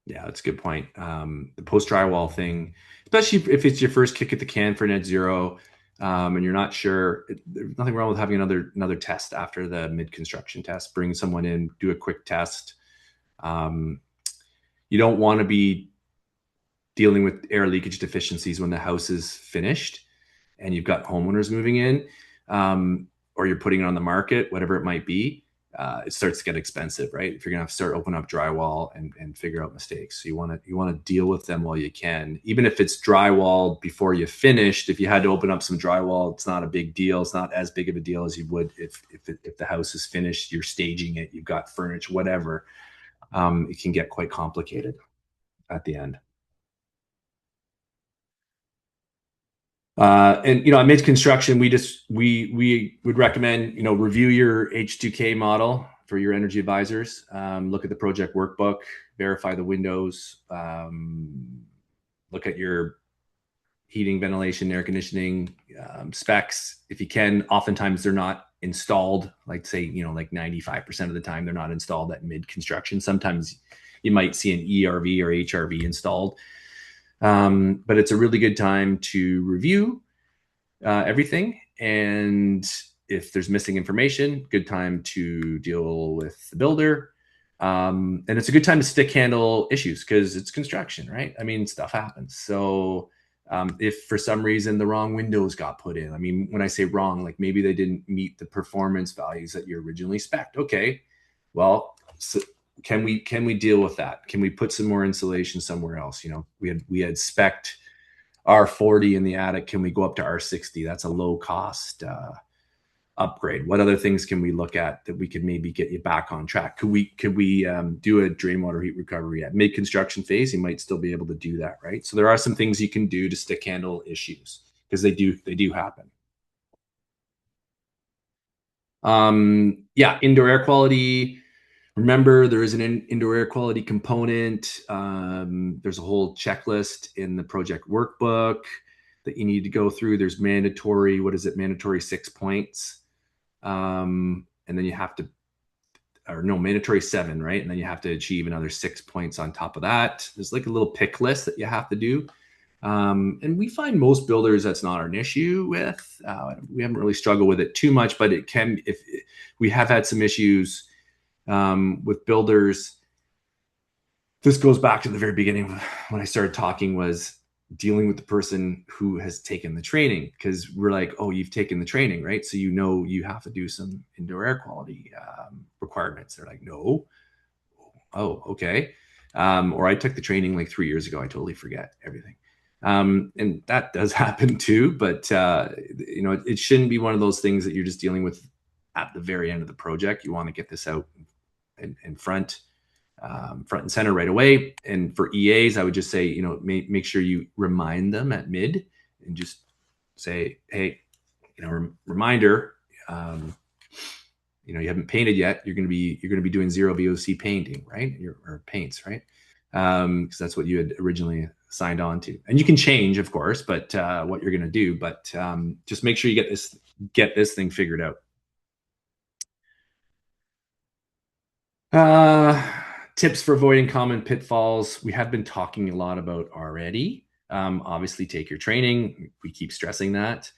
Yeah, that's a good point. The post drywall thing, especially if it's your first kick at the can for net zero, and you're not sure, there's nothing wrong with having another test after the mid construction test. Bring someone in, do a quick test. You don't want to be dealing with air leakage deficiencies when the house is finished and you've got homeowners moving in, or you're putting it on the market, whatever it might be. It starts to get expensive, right? If you're gonna have to start opening up drywall and figure out mistakes, so you want to deal with them while you can. Even if it's drywall before you finished, if you had to open up some drywall, it's not a big deal. It's not as big of a deal as you would if the house is finished, you're staging it, you've got furniture, whatever. It can get quite complicated at the end. And at mid construction, we would recommend review your H2K model for your energy advisors. Look at the project workbook, verify the windows, look at your heating, ventilation, air conditioning specs if you can. Oftentimes they're not installed, like say like 95% of the time they're not installed at mid construction. Sometimes you might see an ERV or HRV installed. But it's a really good time to review everything and if there's missing information, good time to deal with the builder. And it's a good time to stick handle issues because it's construction, right? I mean, stuff happens. So if for some reason the wrong windows got put in, I mean, when I say wrong, like maybe they didn't meet the performance values that you originally spec'd. Okay, well, so can we deal with that? Can we put some more insulation somewhere else? You know, we had spec'd R40 in the attic. Can we go up to R60? That's a low cost upgrade. What other things can we look at that we could maybe get you back on track? Could we do a drain water heat recovery at mid construction phase? You might still be able to do that, right? So there are some things you can do to stick handle issues because they do happen. Yeah, indoor air quality. Remember, there is an indoor air quality component. There's a whole checklist in the project workbook that you need to go through. There's mandatory, what is it? Mandatory 6 points. And then you have to, or no, mandatory 7, right? And then you have to achieve another 6 points on top of that. There's like a little pick list that you have to do. And we find most builders that's not an issue with. We haven't really struggled with it too much, but it can, if we have had some issues with builders. This goes back to the very beginning when I started talking, was dealing with the person who has taken the training, because we're like, oh, you've taken the training, right? So you know you have to do some indoor air quality requirements. They're like, no. Oh, okay. Or I took the training like 3 years ago. I totally forget everything. And that does happen too, but you know, it shouldn't be one of those things that you're just dealing with at the very end of the project. You want to get this out in front and center right away. And for EAs, I would just say, you know, make sure you remind them at mid and just say, hey, you know, reminder, you know, you haven't painted yet. You're going to be doing zero VOC painting, right? Or paints, right? Because that's what you had originally signed on to. And you can change, of course, but what you're going to do. But just make sure you get this thing figured out. Tips for avoiding common pitfalls. We have been talking a lot about already. Obviously, take your training. We keep stressing that.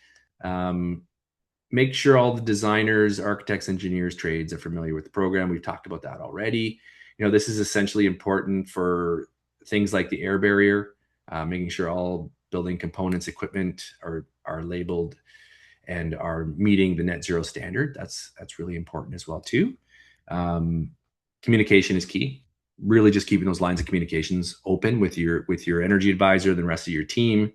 Make sure all the designers, architects, engineers, trades are familiar with the program. We've talked about that already. You know, this is essentially important for things like the air barrier, making sure all building components, equipment are labeled and are meeting the net zero standard. That's really important as well too. Communication is key. Really just keeping those lines of communications open with your energy advisor, the rest of your team.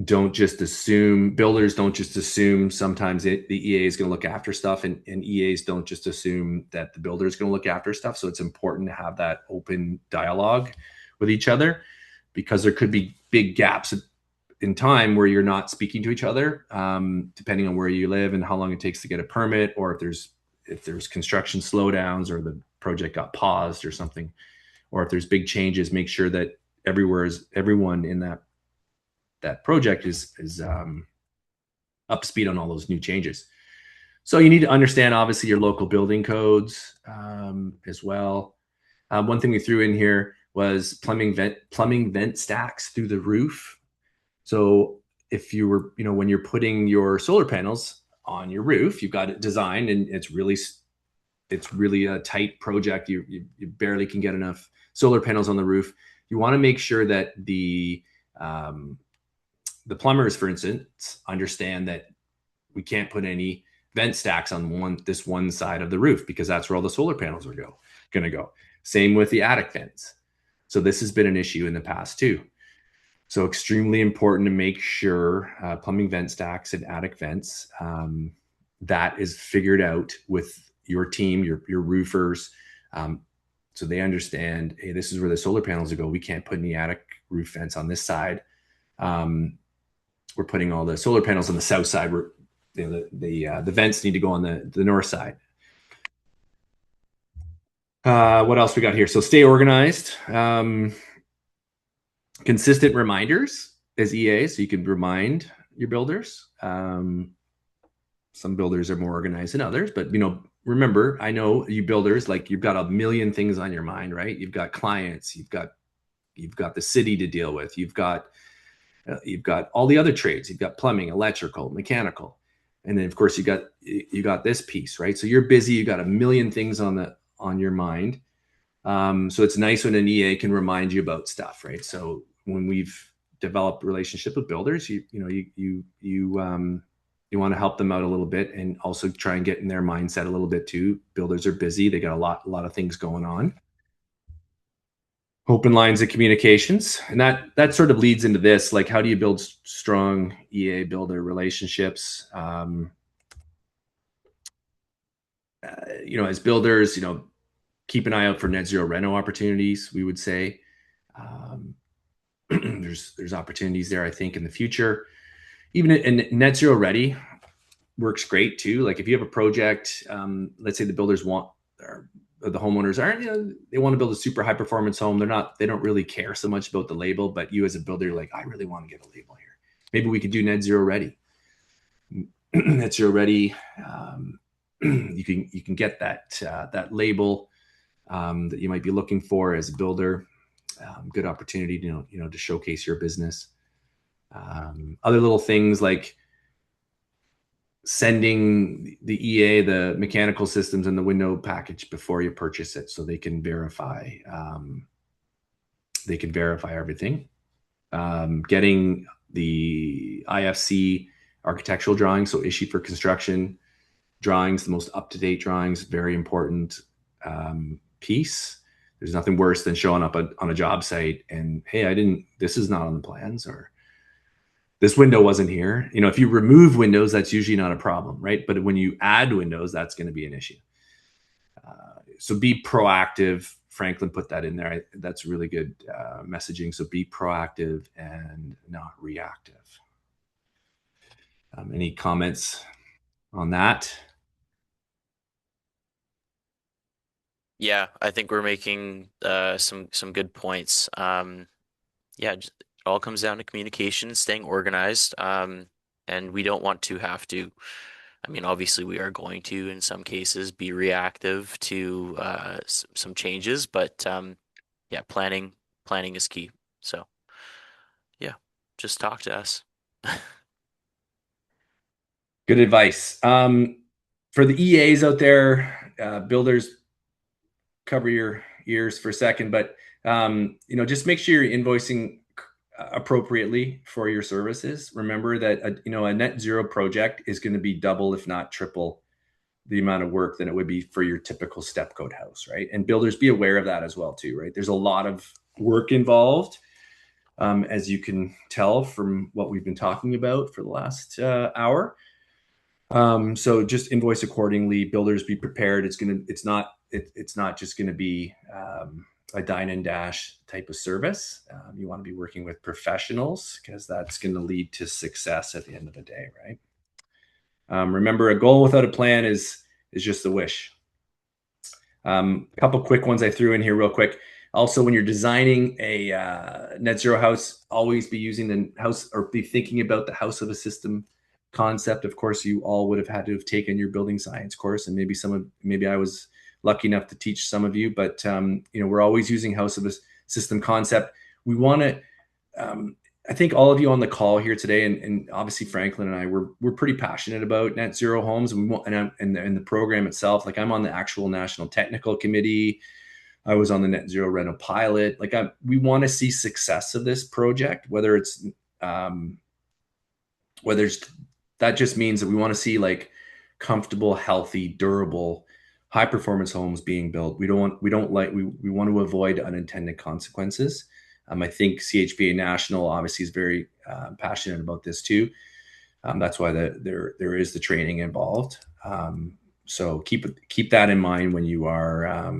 Don't just assume, builders don't just assume sometimes the EA is going to look after stuff, and EAs don't just assume that the builder is going to look after stuff. So it's important to have that open dialogue with each other, because there could be big gaps in time where you're not speaking to each other, depending on where you live and how long it takes to get a permit, or if there's construction slowdowns or the project got paused or something, or if there's big changes. Make sure that everyone in that project is up to speed on all those new changes. So you need to understand, obviously, your local building codes as well. One thing we threw in here was plumbing vent stacks through the roof. So if you were, you know, when you're putting your solar panels on your roof, you've got it designed and it's really a tight project. You barely can get enough solar panels on the roof. You want to make sure that the plumbers, for instance, understand that we can't put any vent stacks on this one side of the roof, because that's where all the solar panels are going to go. Same with the attic vents. So this has been an issue in the past too. So extremely important to make sure plumbing vent stacks and attic vents, that is figured out with your team, your roofers, so they understand, hey, this is where the solar panels will go. We can't put any attic roof vents on this side. We're putting all the solar panels on the south side. The vents need to go on the north side. What else we got here? So stay organized. Consistent reminders as EA, so you can remind your builders. Some builders are more organized than others, but you know, remember, I know you builders, like, you've got a million things on your mind, right? You've got clients, you've got the city to deal with, you've got all the other trades, you've got plumbing, electrical, mechanical. And then of course you got this piece, right? So you're busy, you got a million things on your mind. So it's nice when an EA can remind you about stuff, right? So when we've developed relationship with builders, you want to help them out a little bit, and also try and get in their mindset a little bit too. Builders are busy; they got a lot of things going on. Open lines of communications, and that sort of leads into this. Like, how do you build strong EA builder relationships? As builders, keep an eye out for net zero reno opportunities. We would say there's opportunities there, I think, in the future. Even in net zero ready works great too. Like if you have a project, let's say the builders want, or the homeowners aren't, they want to build a super high performance home. They don't really care so much about the label, but you as a builder, you're like, I really want to get a label here. Maybe we could do net zero ready. Net zero ready. You can get that label that you might be looking for as a builder. Good opportunity to showcase your business. Other little things like sending the EA the mechanical systems and the window package before you purchase it, so they can verify everything. Getting the IFC architectural drawings, so issue for construction drawings, the most up-to-date drawings, very important piece. There's nothing worse than showing up on a job site and, hey, this is not on the plans, or this window wasn't here. If you remove windows, that's usually not a problem, right? But when you add windows, that's going to be an issue. So be proactive. Franklin put that in there. That's really good messaging. So be proactive and not reactive. Any comments on that? Yeah, I think we're making some good points. It all comes down to communication, staying organized. And we don't want to have to. I mean, obviously, we are going to, in some cases, be reactive to some changes, but yeah, planning is key. So yeah, just talk to us. Good advice. For the EAs out there, builders, cover your ears for a second, but just make sure you're invoicing appropriately for your services. Remember that a net zero project is going to be double, if not triple, the amount of work than it would be for your typical step code house, right? And builders, be aware of that as well too, right? There's a lot of work involved, as you can tell from what we've been talking about for the last hour. So just invoice accordingly. Builders, be prepared. It's not just going to be a dine and dash type of service. You want to be working with professionals, because that's going to lead to success at the end of the day, right? Remember, a goal without a plan is just a wish. A couple quick ones I threw in here real quick. Also, when you're designing a net zero house, always be using the house, or be thinking about the house of a system concept. Of course, you all would have had to have taken your building science course, and maybe I was lucky enough to teach some of you, but we're always using house of a system concept. We want to, I think all of you on the call here today, and obviously Franklin and I, we're pretty passionate about net zero homes, and we want, and the program itself. Like, I'm on the actual national technical committee. I was on the net zero rental pilot. Like, we want to see success of this project, whether that just means that we want to see like comfortable, healthy, durable, high performance homes being built. We want to avoid unintended consequences. I think CHBA National obviously is very passionate about this too. That's why there is the training involved. So keep that in mind when you are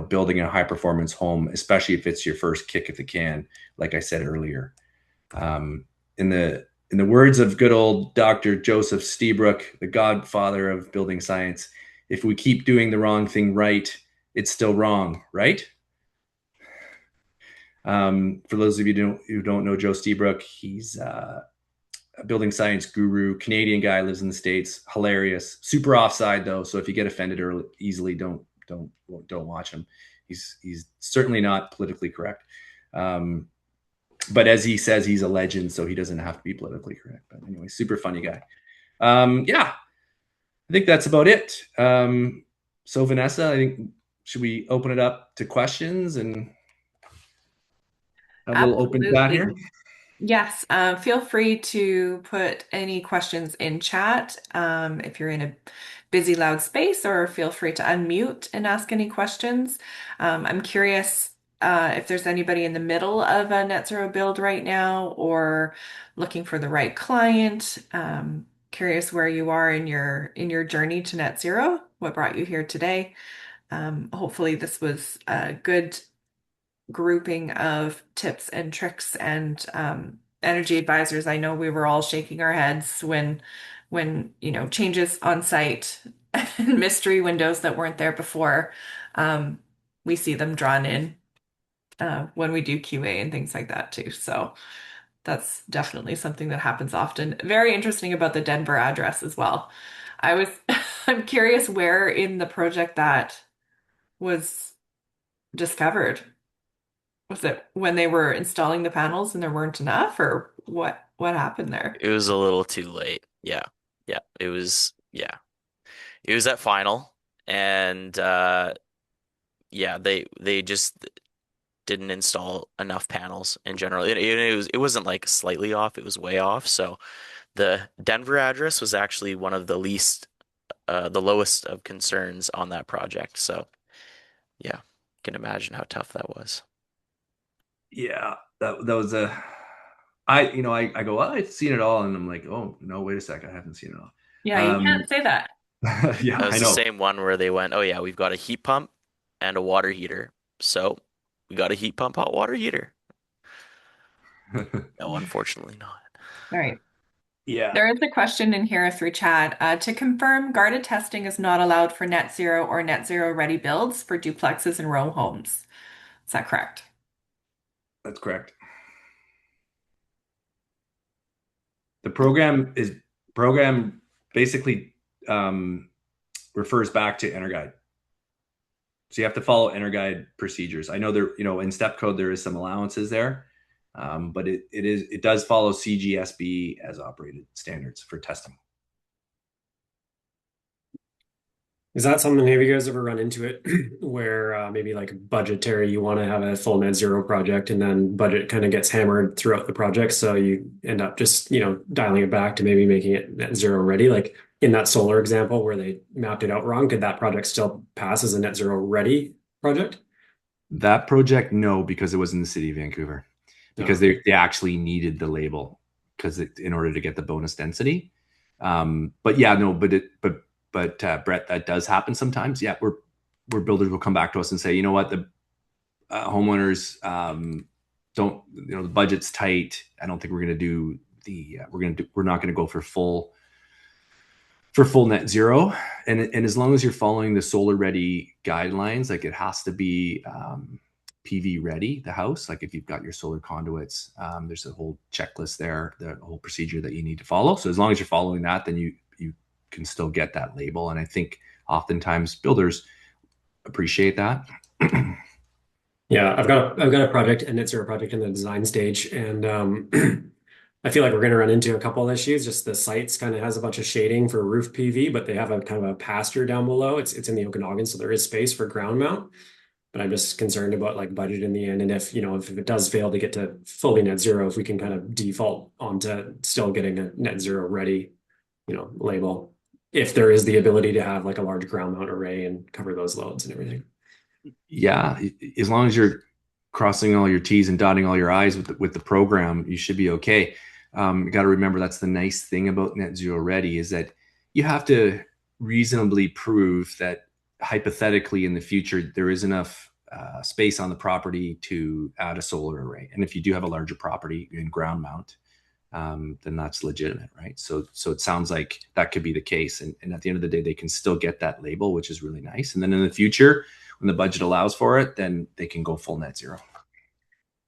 building a high performance home, especially if it's your first kick at the can, like I said earlier. In the words of good old Dr. Joseph Stiebrook, the godfather of building science, if we keep doing the wrong thing right, it's still wrong, right? For those of you who don't know Joe Stiebrook, he's a building science guru, Canadian guy, lives in the States, hilarious, super offside though. So if you get offended or easily, don't watch him. He's certainly not politically correct. But as he says, he's a legend, so he doesn't have to be politically correct. But anyway, super funny guy. Yeah, I think that's about it. So Vanessa, I think should we open it up to questions and have a little open chat here? Absolutely. Yes, feel free to put any questions in chat if you're in a busy, loud space, or feel free to unmute and ask any questions. I'm curious if there's anybody in the middle of a net zero build right now or looking for the right client. Curious where you are in your journey to net zero. What brought you here today? Hopefully, this was a good grouping of tips and tricks and energy advisors. I know we were all shaking our heads when changes on site and mystery windows that weren't there before. Um, we see them drawn in when we do QA and things like that too. So that's definitely something that happens often. Very interesting about the Denver address as well. I was I'm curious where in the project that was discovered. Was it when they were installing the panels and there weren't enough, or what happened there? It was a little too late. Yeah. Yeah. Yeah. It was at final and yeah, they just didn't install enough panels in general. It wasn't like slightly off, it was way off. So the Denver address was actually one of the lowest of concerns on that project. So yeah, can imagine how tough that was. Yeah, that was a. I go, well, I've seen it all, and I'm like, oh no, wait a sec, I haven't seen it all. Yeah, you can't say that. Yeah, That I was the know. same one where they went, oh yeah, we've got a heat pump and a water heater. So we got a heat pump, hot water heater. No, unfortunately not. All right. Yeah, There is a question in here through chat. To confirm, guarded testing is not allowed for net zero or net zero ready builds for duplexes and row homes. Is that correct? that's correct. The program basically refers back to EnerGuide. So you have to follow EnerGuide procedures. I know there, in step code there is some allowances there, but it does follow CGSB as operated standards for testing. Is that something, have you guys ever run into it where maybe like budgetary, you want to have a full net zero project and then budget kind of gets hammered throughout the project. So you end up just, dialing it back to maybe making it net zero ready. Like in that solar example where they mapped it out wrong, could that project still pass as a net zero ready project? That project, no, because it was in the city of Vancouver, because they actually needed the label in order to get the bonus density. But yeah, no, but Brett, that does happen sometimes. Yeah, where builders will come back to us and say, you know what, the homeowners don't, the budget's tight. I don't think we're going to do we're not going to go for full net zero. And as long as you're following the solar ready guidelines, like it has to be PV ready, the house. Like if you've got your solar conduits, there's a whole checklist there, the whole procedure that you need to follow. So as long as you're following that, then you can still get that label. And I think oftentimes builders appreciate that. Yeah, I've got a project, a net zero project in the design stage, and I feel like we're going to run into a couple of issues. Just the sites kind of has a bunch of shading for roof PV, but they have a kind of a pasture down below. It's in the Okanagan, so there is space for ground mount. But I'm just concerned about like budget in the end, and if it does fail to get to fully net zero, if we can kind of default onto still getting a net zero ready, label, if there is the ability to have like a large ground mount array and cover those loads and everything. Yeah, as long as you're crossing all your T's and dotting all your I's with the program, you should be okay. You got to remember that's the nice thing about net zero ready is that you have to reasonably prove that hypothetically in the future there is enough space on the property to add a solar array. And if you do have a larger property in ground mount, then that's legitimate, right? So it sounds like that could be the case. And at the end of the day, they can still get that label, which is really nice. And then in the future, when the budget allows for it, then they can go full net zero.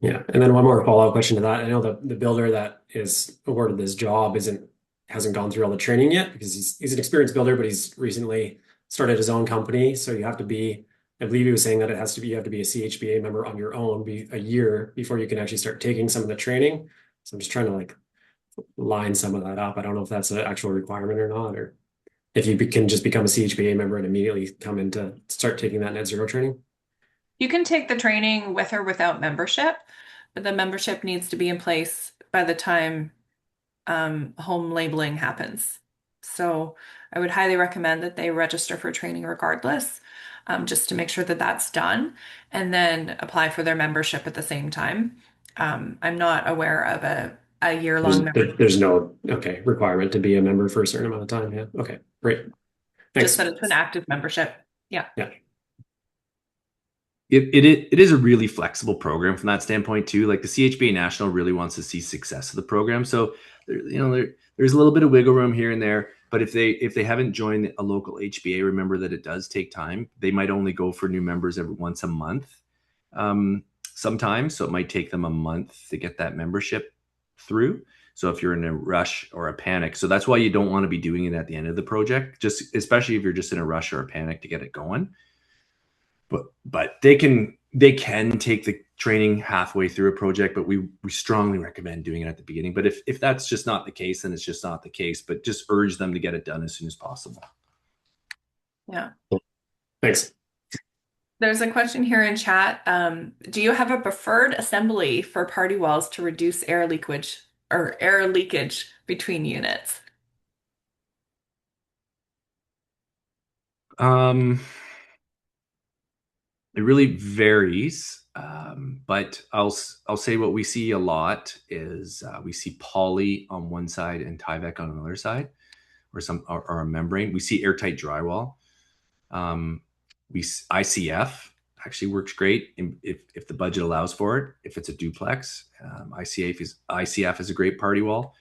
Yeah. And then one more follow-up question to that. I know the builder that is awarded this job hasn't gone through all the training yet because he's an experienced builder, but he's recently started his own company. So you have to be, I believe he was saying that you have to be a CHBA member on your own, be a year before you can actually start taking some of the training. So I'm just trying to like line some of that up. I don't know if that's an actual requirement or not, or if you can just become a CHPA member and immediately come in to start taking that net zero training. You can take the training with or without membership, but the membership needs to be in place by the time home labeling happens. So I would highly recommend that they register for training regardless, just to make sure that that's done, and then apply for their membership at the same time. I'm not aware of a year-long membership, There's no requirement to be a member for a certain amount of time. Yeah. Okay. Great. just Thanks. that it's an active membership. Yeah. Yeah. It is a really flexible program from that standpoint too. Like the CHBA National really wants to see success of the program, so there's a little bit of wiggle room here and there. But if they haven't joined a local HBA, remember that it does take time. They might only go for new members every once a month, sometimes. So it might take them a month to get that membership through. So if you're in a rush or a panic, so that's why you don't want to be doing it at the end of the project, just especially if you're just in a rush or a panic to get it going. But they can take the training halfway through a project, but we strongly recommend doing it at the beginning. But if that's just not the case, then it's just not the case. But just urge them to get it done as soon as possible. Yeah. Thanks. There's a question here in chat. Do you have a preferred assembly for party walls to reduce air leakage between units? It really varies, but I'll say what we see a lot is we see poly on one side and Tyvek on another side, or a membrane. We see airtight drywall. ICF actually works great if the budget allows for it. If it's a duplex, ICF is a great party wall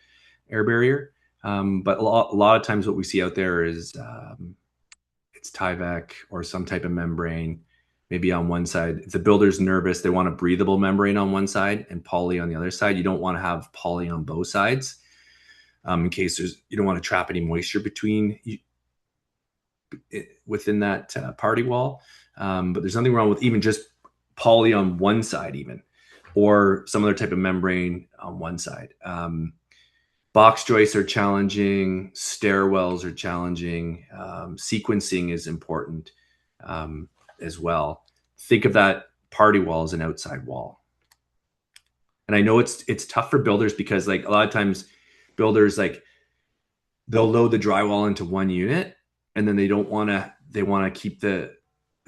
air barrier. But a lot of times what we see out there is it's Tyvek or some type of membrane. Maybe on one side, if the builder's nervous, they want a breathable membrane on one side and poly on the other side. You don't want to have poly on both sides, in case you don't want to trap any moisture within that party wall. But there's nothing wrong with even just poly on one side, even, or some other type of membrane on one side. Box joists are challenging. Stairwells are challenging. Sequencing is important as well. Think of that party wall as an outside wall. And I know it's tough for builders because like a lot of times builders, like they'll load the drywall into one unit and then they want to keep the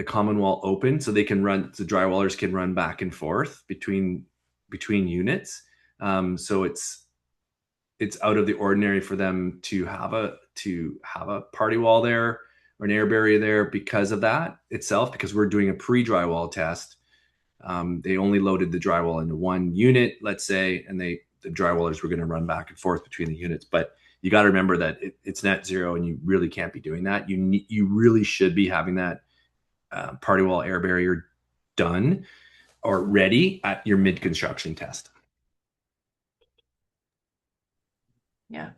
common wall open so the drywallers can run back and forth between units. So it's out of the ordinary for them to have a party wall there or an air barrier there because of that itself, because we're doing a pre-drywall test. They only loaded the drywall into one unit, let's say, and the drywallers were going to run back and forth between the units. But you got to remember that it's net zero and you really can't be doing that. You really should be having that party wall air barrier done or ready at your mid-construction test. Yeah.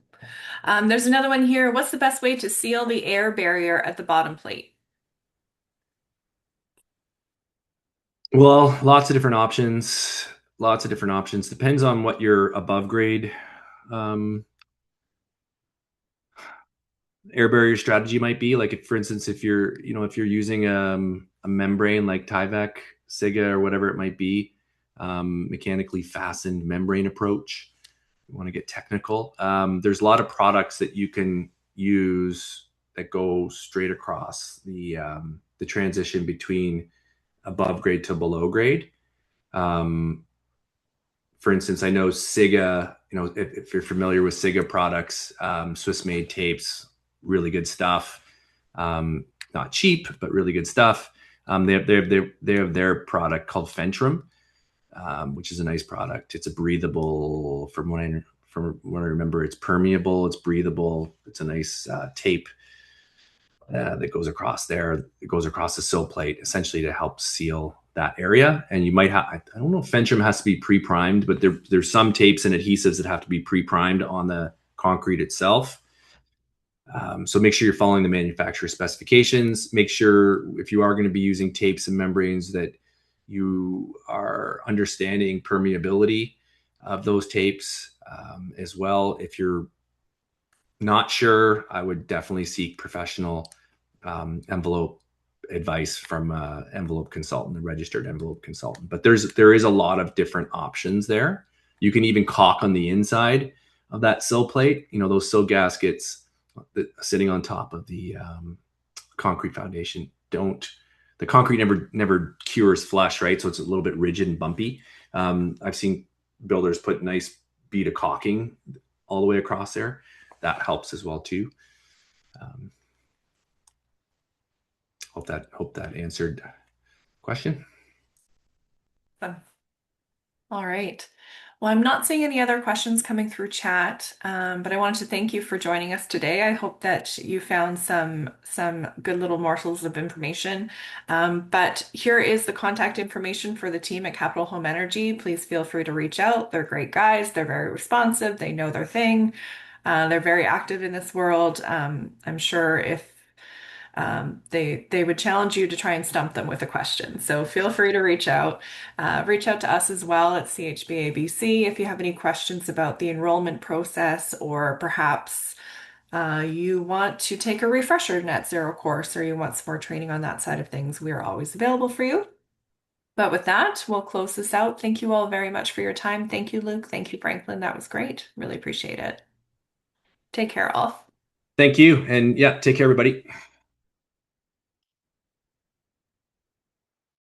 There's another one here. What's the best way to seal the air barrier at the bottom plate? Well, lots of different options. Depends on what your above grade air barrier strategy might be. Like for instance, if you're using a membrane like Tyvek, Siga, or whatever it might be, mechanically fastened membrane approach, you want to get technical. There's a lot of products that you can use that go straight across the transition between above grade to below grade. For instance, I know Siga, if you're familiar with Siga products, Swiss made tapes, really good stuff. Not cheap, but really good stuff. They have their product called Fentrum, which is a nice product. It's a breathable, from what I remember, it's permeable, it's breathable. It's a nice tape that goes across there. It goes across the sill plate, essentially to help seal that area. And you might have, I don't know if Fentrum has to be pre-primed, but there's some tapes and adhesives that have to be pre-primed on the concrete itself. So make sure you're following the manufacturer specifications. Make sure if you are going to be using tapes and membranes that you are understanding permeability. of those tapes as well. If you're not sure, I would definitely seek professional envelope advice from an envelope consultant, a registered envelope consultant. But there is a lot of different options there. You can even caulk on the inside of that sill plate. You know, those sill gaskets that sitting on top of the concrete foundation the concrete never cures flush, right? So it's a little bit rigid and bumpy. I've seen builders put nice bead of caulking all the way across there. That helps as well too. Hope that answered the question. Fun. All right. Well, I'm not seeing any other questions coming through chat, but I wanted to thank you for joining us today. I hope that you found some good little morsels of information. But here is the contact information for the team at Capital Home Energy. Please feel free to reach out. They're great guys. They're very responsive. They know their thing. They're very active in this world. I'm sure if they would challenge you to try and stump them with a question. So feel free to reach out. Reach out to us as well at CHBABC if you have any questions about the enrollment process, or perhaps you want to take a refresher net zero course, or you want some more training on that side of things. We are always available for you. But with that, we'll close this out. Thank you all very much for your time. Thank you, Luke. Thank you, Franklin. That was great. Really appreciate it. Take care, all. Thank you. And yeah, take care, everybody.